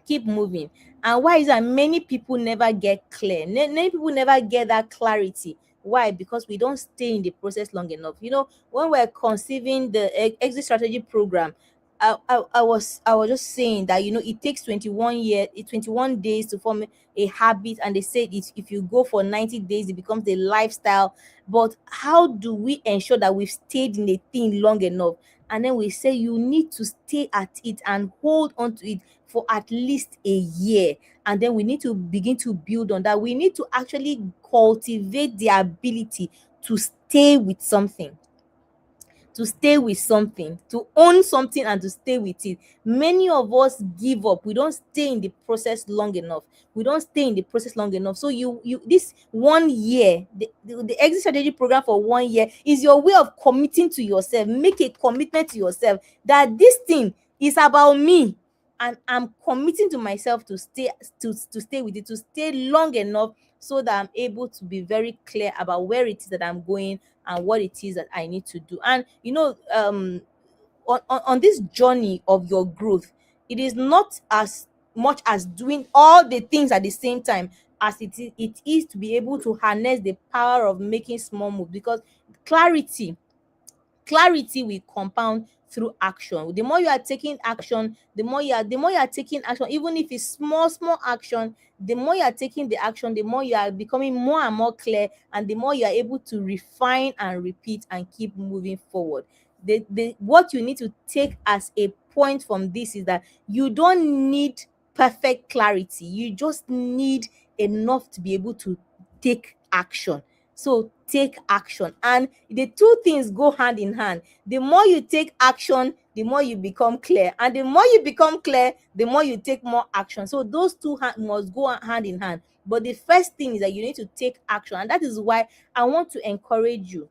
Keep moving. And why is that? Many people never get clear. Many people never get that clarity. Why? Because we don't stay in the process long enough. When we're conceiving the exit strategy program, I was just saying that it takes 21 days to form a habit, and they said if you go for 90 days, it becomes a lifestyle. But how do we ensure that we've stayed in a thing long enough? And then we say you need to stay at it and hold on to it for at least a year. And then we need to begin to build on that. We need to actually cultivate the ability to stay with something, to own something and to stay with it. Many of us give up. We don't stay in the process long enough. So you this 1 year, the exit strategy program for 1 year is your way of committing to yourself. Make a commitment to yourself that this thing is about me, and I'm committing to myself to stay with it, to stay long enough, so that I'm able to be very clear about where it is that I'm going and what it is that I need to do. And on this journey of your growth, it is not as much as doing all the things at the same time, as it is to be able to harness the power of making small moves. Because clarity will compound through action. The more you are taking action, the more you are taking action, even if it's small action, the more you are taking the action, the more you are becoming more and more clear, and the more you are able to refine and repeat and keep moving forward. What you need to take as a point from this is that you don't need perfect clarity. You just need enough to be able to take action. So take action, and the two things go hand in hand. The more you take action, the more you become clear, and the more you become clear, the more you take more action. So those two must go hand in hand. But the first thing is that you need to take action, and that is why I want to encourage you.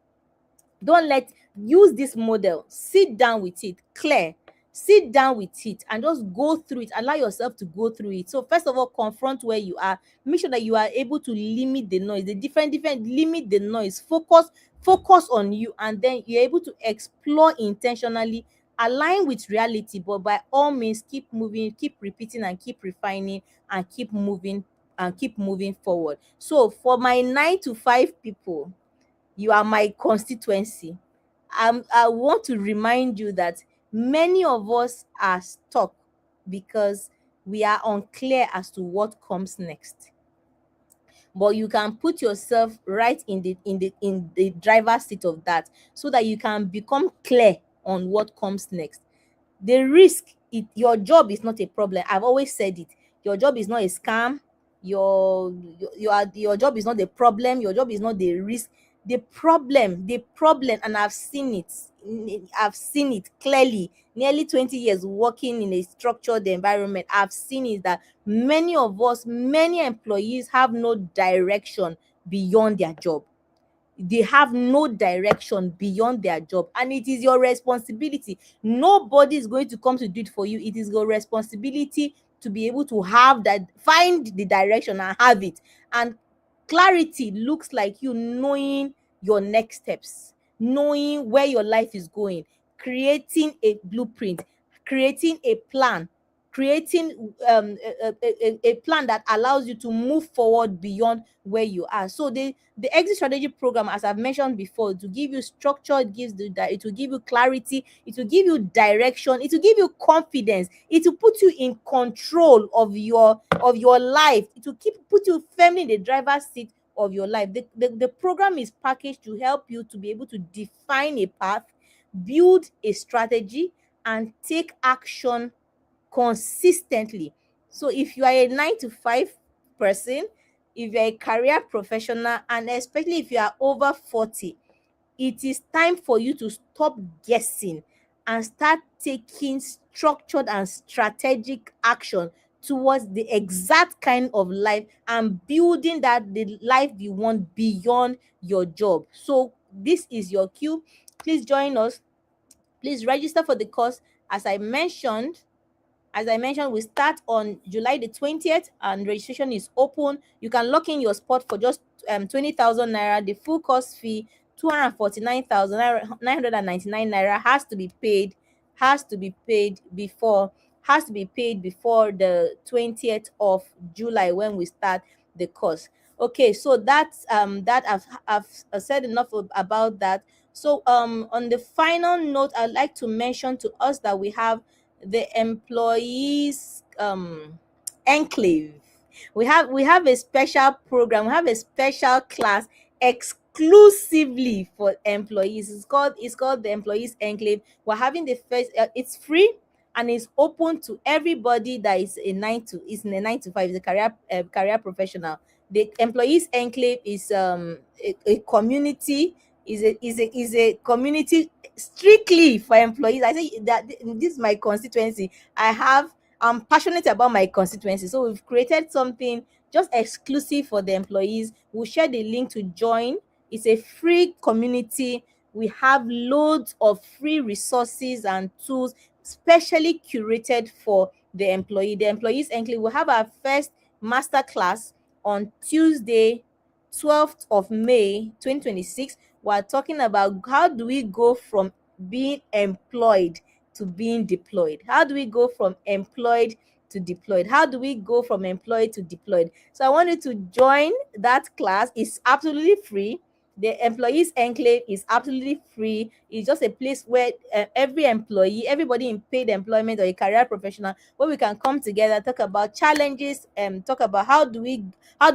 Don't let Use this model, sit down with it, clear, sit down with it and just go through it. Allow yourself to go through it. So first of all, confront where you are. Make sure that you are able to limit the noise, the different limit the noise. Focus on you, and then you're able to explore intentionally align with reality, but by all means keep moving, keep repeating and keep refining and keep moving forward. So for my 9 to 5 people, you are my constituency. I want to remind you that many of us are stuck because we are unclear as to what comes next. But you can put yourself right in the driver's seat of that, so that you can become clear on what comes next. The risk, your job is not a problem. I've always said it. Your job is not a scam. Your job is not the problem. Your job is not the risk. The problem, and I've seen it clearly. Nearly 20 years working in a structured environment, I've seen it that many employees have no direction beyond their job. They have no direction beyond their job, and it is your responsibility. Nobody is going to come to do it for you. It is your responsibility to be able to have that, find the direction and have it. And clarity looks like you knowing your next steps, knowing where your life is going, creating a blueprint, creating a plan, creating a plan that allows you to move forward beyond where you are. So the exit strategy program, as I've mentioned before, to give you structure, it will give you clarity, it will give you direction, it will give you confidence, it will put you in control of your life, it will put you firmly in the driver's seat of your life. The program is packaged to help you to be able to define a path, build a strategy, and take action consistently. So if you are a 9 to 5 person, if you're a career professional, and especially if you are over 40, it is time for you to stop guessing and start taking structured and strategic action towards the exact kind of life and building that the life you want beyond your job. So this is your cue. Please join us. Please register for the course. As I mentioned, we start on July the 20th, and registration is open. You can lock in your spot for just 20,000 naira. The full cost fee, 249,999 naira, has to be paid before the 20th of July, when we start the course. Okay, so I've said enough about that. So on the final note, I'd like to mention to us that we have the employees enclave. We have a special program, we have a special class exclusively for employees. It's called the employees enclave. We're having the first, it's free, and it's open to everybody that is in a 9 to 5, is a career professional. The employees enclave is a community, is a community strictly for employees. I say that this is my constituency. I'm passionate about my constituency, so we've created something just exclusive for the employees. We'll share the link to join. It's a free community. We have loads of free resources and tools specially curated for the employees enclave. We'll have our first master class on Tuesday, 12th of May 2026. We're talking about how do we go from being employed to being deployed. How do we go from employed to deployed? How do we go from employed to deployed? So I want you to join that class. It's absolutely free. The employees enclave is absolutely free. It's just a place where everybody in paid employment or a career professional, where we can come together, talk about challenges, and talk about how do we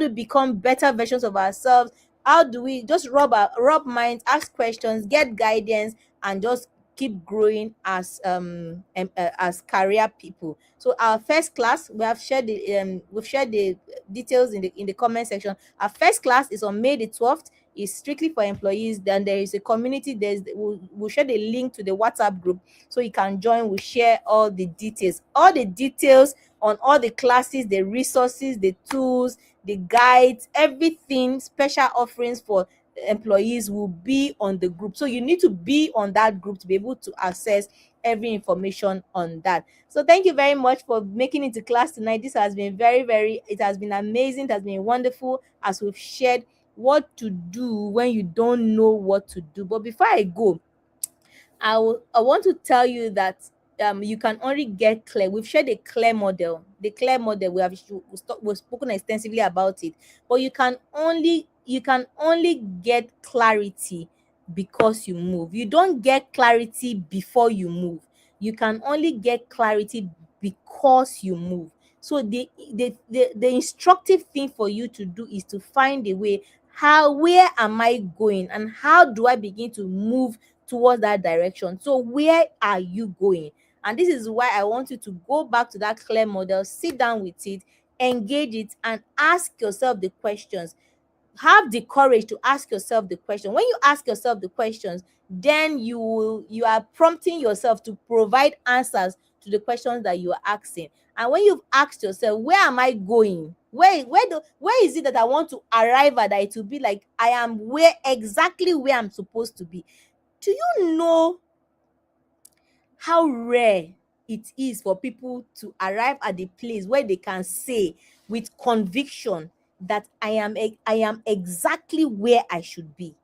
become better versions of ourselves. How do we just rub minds, ask questions, get guidance, and just keep growing as career people. So our first class, we've shared the details in the comment section. Our first class is on May the 12th. Is strictly for employees. Then there is a community. We'll share the link to the WhatsApp group, so you can join. We'll share all the details on all the classes, the resources, the tools, the guides, everything. Special offerings for employees will be on the group. So you need to be on that group to be able to access every information on that. So thank you very much for making it to class tonight. This has been it has been amazing. It has been wonderful, as we've shared what to do when you don't know what to do. But before I go, I want to tell you that you can only get clear. We've shared a clear model. The clear model we've spoken extensively about it. But you can only get clarity because you move. You don't get clarity before you move. You can only get clarity because you move. So the instructive thing for you to do is to find a way, where am I going and how do I begin to move towards that direction. So where are you going? And this is why I want you to go back to that clear model, sit down with it, engage it, and ask yourself the questions. Have the courage to ask yourself the question. When you ask yourself the questions, then you are prompting yourself to provide answers to the questions that you are asking. And when you've asked yourself, where am I going, where is it that I want to arrive at, that it will be like I am exactly where I'm supposed to be. Do you know how rare it is for people to arrive at the place where they can say with conviction that I am exactly where I should be?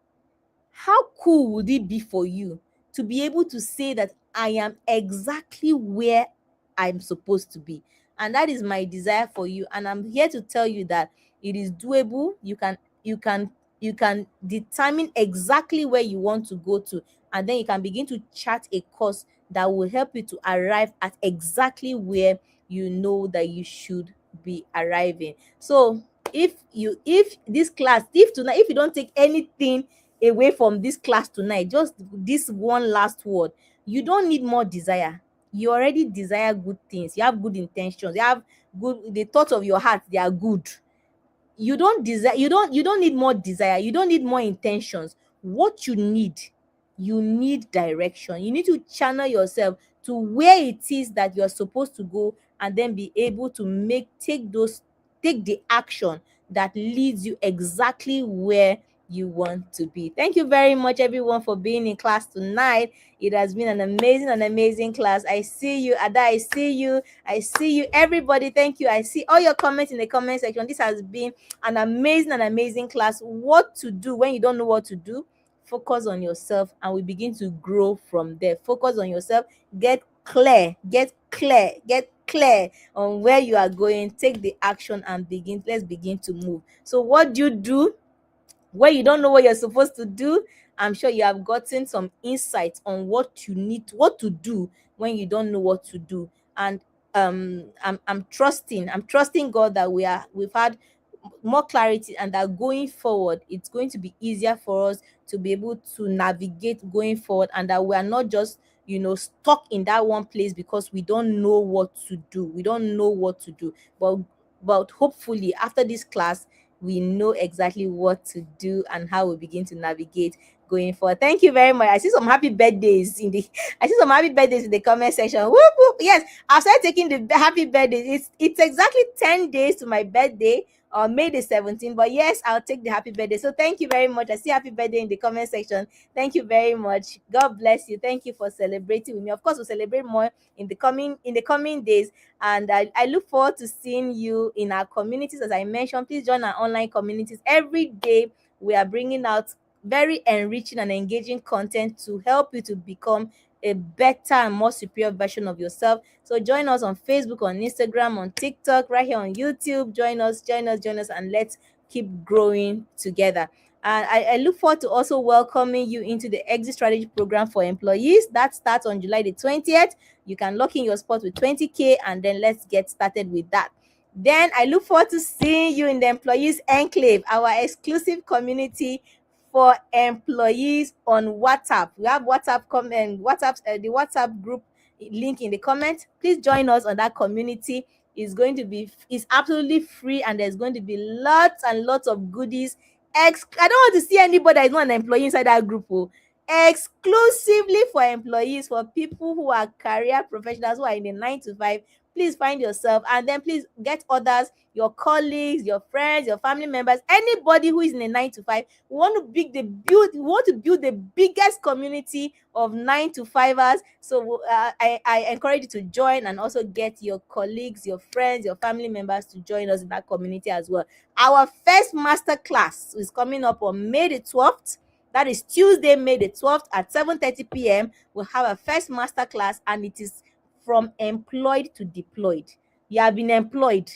How cool would it be for you to be able to say that I am exactly where I'm supposed to be? And that is my desire for you. And I'm here to tell you that it is doable. You can determine exactly where you want to go to, and then you can begin to chart a course that will help you to arrive at exactly where you know that you should be arriving. So if this class, if tonight, if you don't take anything away from this class tonight, just this one last word: you don't need more desire. You already desire good things. You have good intentions. You have good, the thoughts of your heart, they are good. You don't need more desire. You don't need more intentions. What you need direction. You need to channel yourself to where it is that you're supposed to go, and then be able to take the action that leads you exactly where you want to be. Thank you very much, everyone, for being in class tonight. It has been an amazing class. I see you, Ada. I see you, everybody. Thank you. I see all your comments in the comment section. This has been an amazing class. What to do when you don't know what to do? Focus on yourself, and we begin to grow from there. Focus on yourself. Get clear on where you are going. Take the action and let's begin to move. So what do you do when you don't know what you're supposed to do? I'm sure you have gotten some insights on what to do when you don't know what to do. And I'm trusting God that we've had more clarity, and that going forward it's going to be easier for us to be able to navigate going forward, and that we are not just stuck in that one place because we don't know what to do. But hopefully after this class we know exactly what to do and how we begin to navigate going forward. Thank you very much. I see some happy birthdays in the comment section. Whoop, whoop. Yes, I've started taking the happy birthdays. It's exactly 10 days to my birthday, on May the 17th. But yes, I'll take the happy birthday. So thank you very much. I see happy birthday in the comment section. Thank you very much. God bless you. Thank you for celebrating with me. Of course, we'll celebrate more in the coming days. And I look forward to seeing you in our communities. As I mentioned, please join our online communities. Every day we are bringing out very enriching and engaging content to help you to become a better and more superior version of yourself. So join us on Facebook, on Instagram, on TikTok, right here on YouTube. Join us, and let's keep growing together. And I look forward to also welcoming you into the Exit Strategy Program for employees. That starts on July the 20th. You can lock in your spot with 20K, and then let's get started with that. Then I look forward to seeing you in the Employees Enclave, our exclusive community for employees on WhatsApp. We have the WhatsApp group link in the comment. Please join us on that community. It's absolutely free, and there's going to be lots and lots of goodies. I don't want to see anybody that is not an employee inside that group. Oh. Exclusively for employees, for people who are career professionals who are in the 9 to 5. Please find yourself, and then please get others, your colleagues, your friends, your family members, anybody who is in a 9 to 5. We want to build the biggest community of 9 to 5ers. So I encourage you to join, and also get your colleagues, your friends, your family members to join us in that community as well. Our first master class is coming up on May the 12th. That is Tuesday, May the 12th at 7:30 p.m. We'll have a first masterclass, and it is from employed to deployed. You have been employed.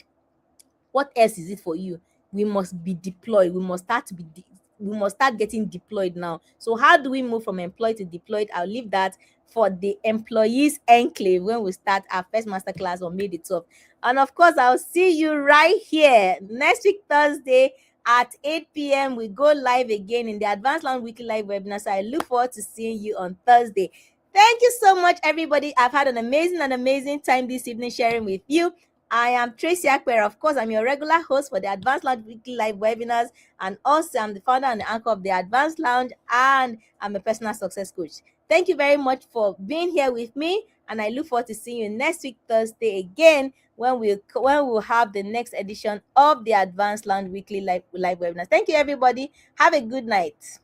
What else is it for you? We must be deployed. We must start getting deployed now. So how do we move from employed to deployed? I'll leave that for the employees enclave when we start our first masterclass on May the 12th. And of course, I'll see you right here next week, Thursday at 8 p.m. We go live again in the Advanced Lounge Weekly Live webinar. So I look forward to seeing you on Thursday. Thank you so much, everybody. I've had an amazing time this evening sharing with you. I am Tracy Akper. Of course, I'm your regular host for the Advanced Lounge Weekly Live webinars, and also I'm the founder and the anchor of the Advanced Lounge, and I'm a personal success coach. Thank you very much for being here with me, and I look forward to seeing you next week, Thursday, again, when we'll have the next edition of the Advanced Lounge Weekly Live webinars. Thank you, everybody. Have a good night.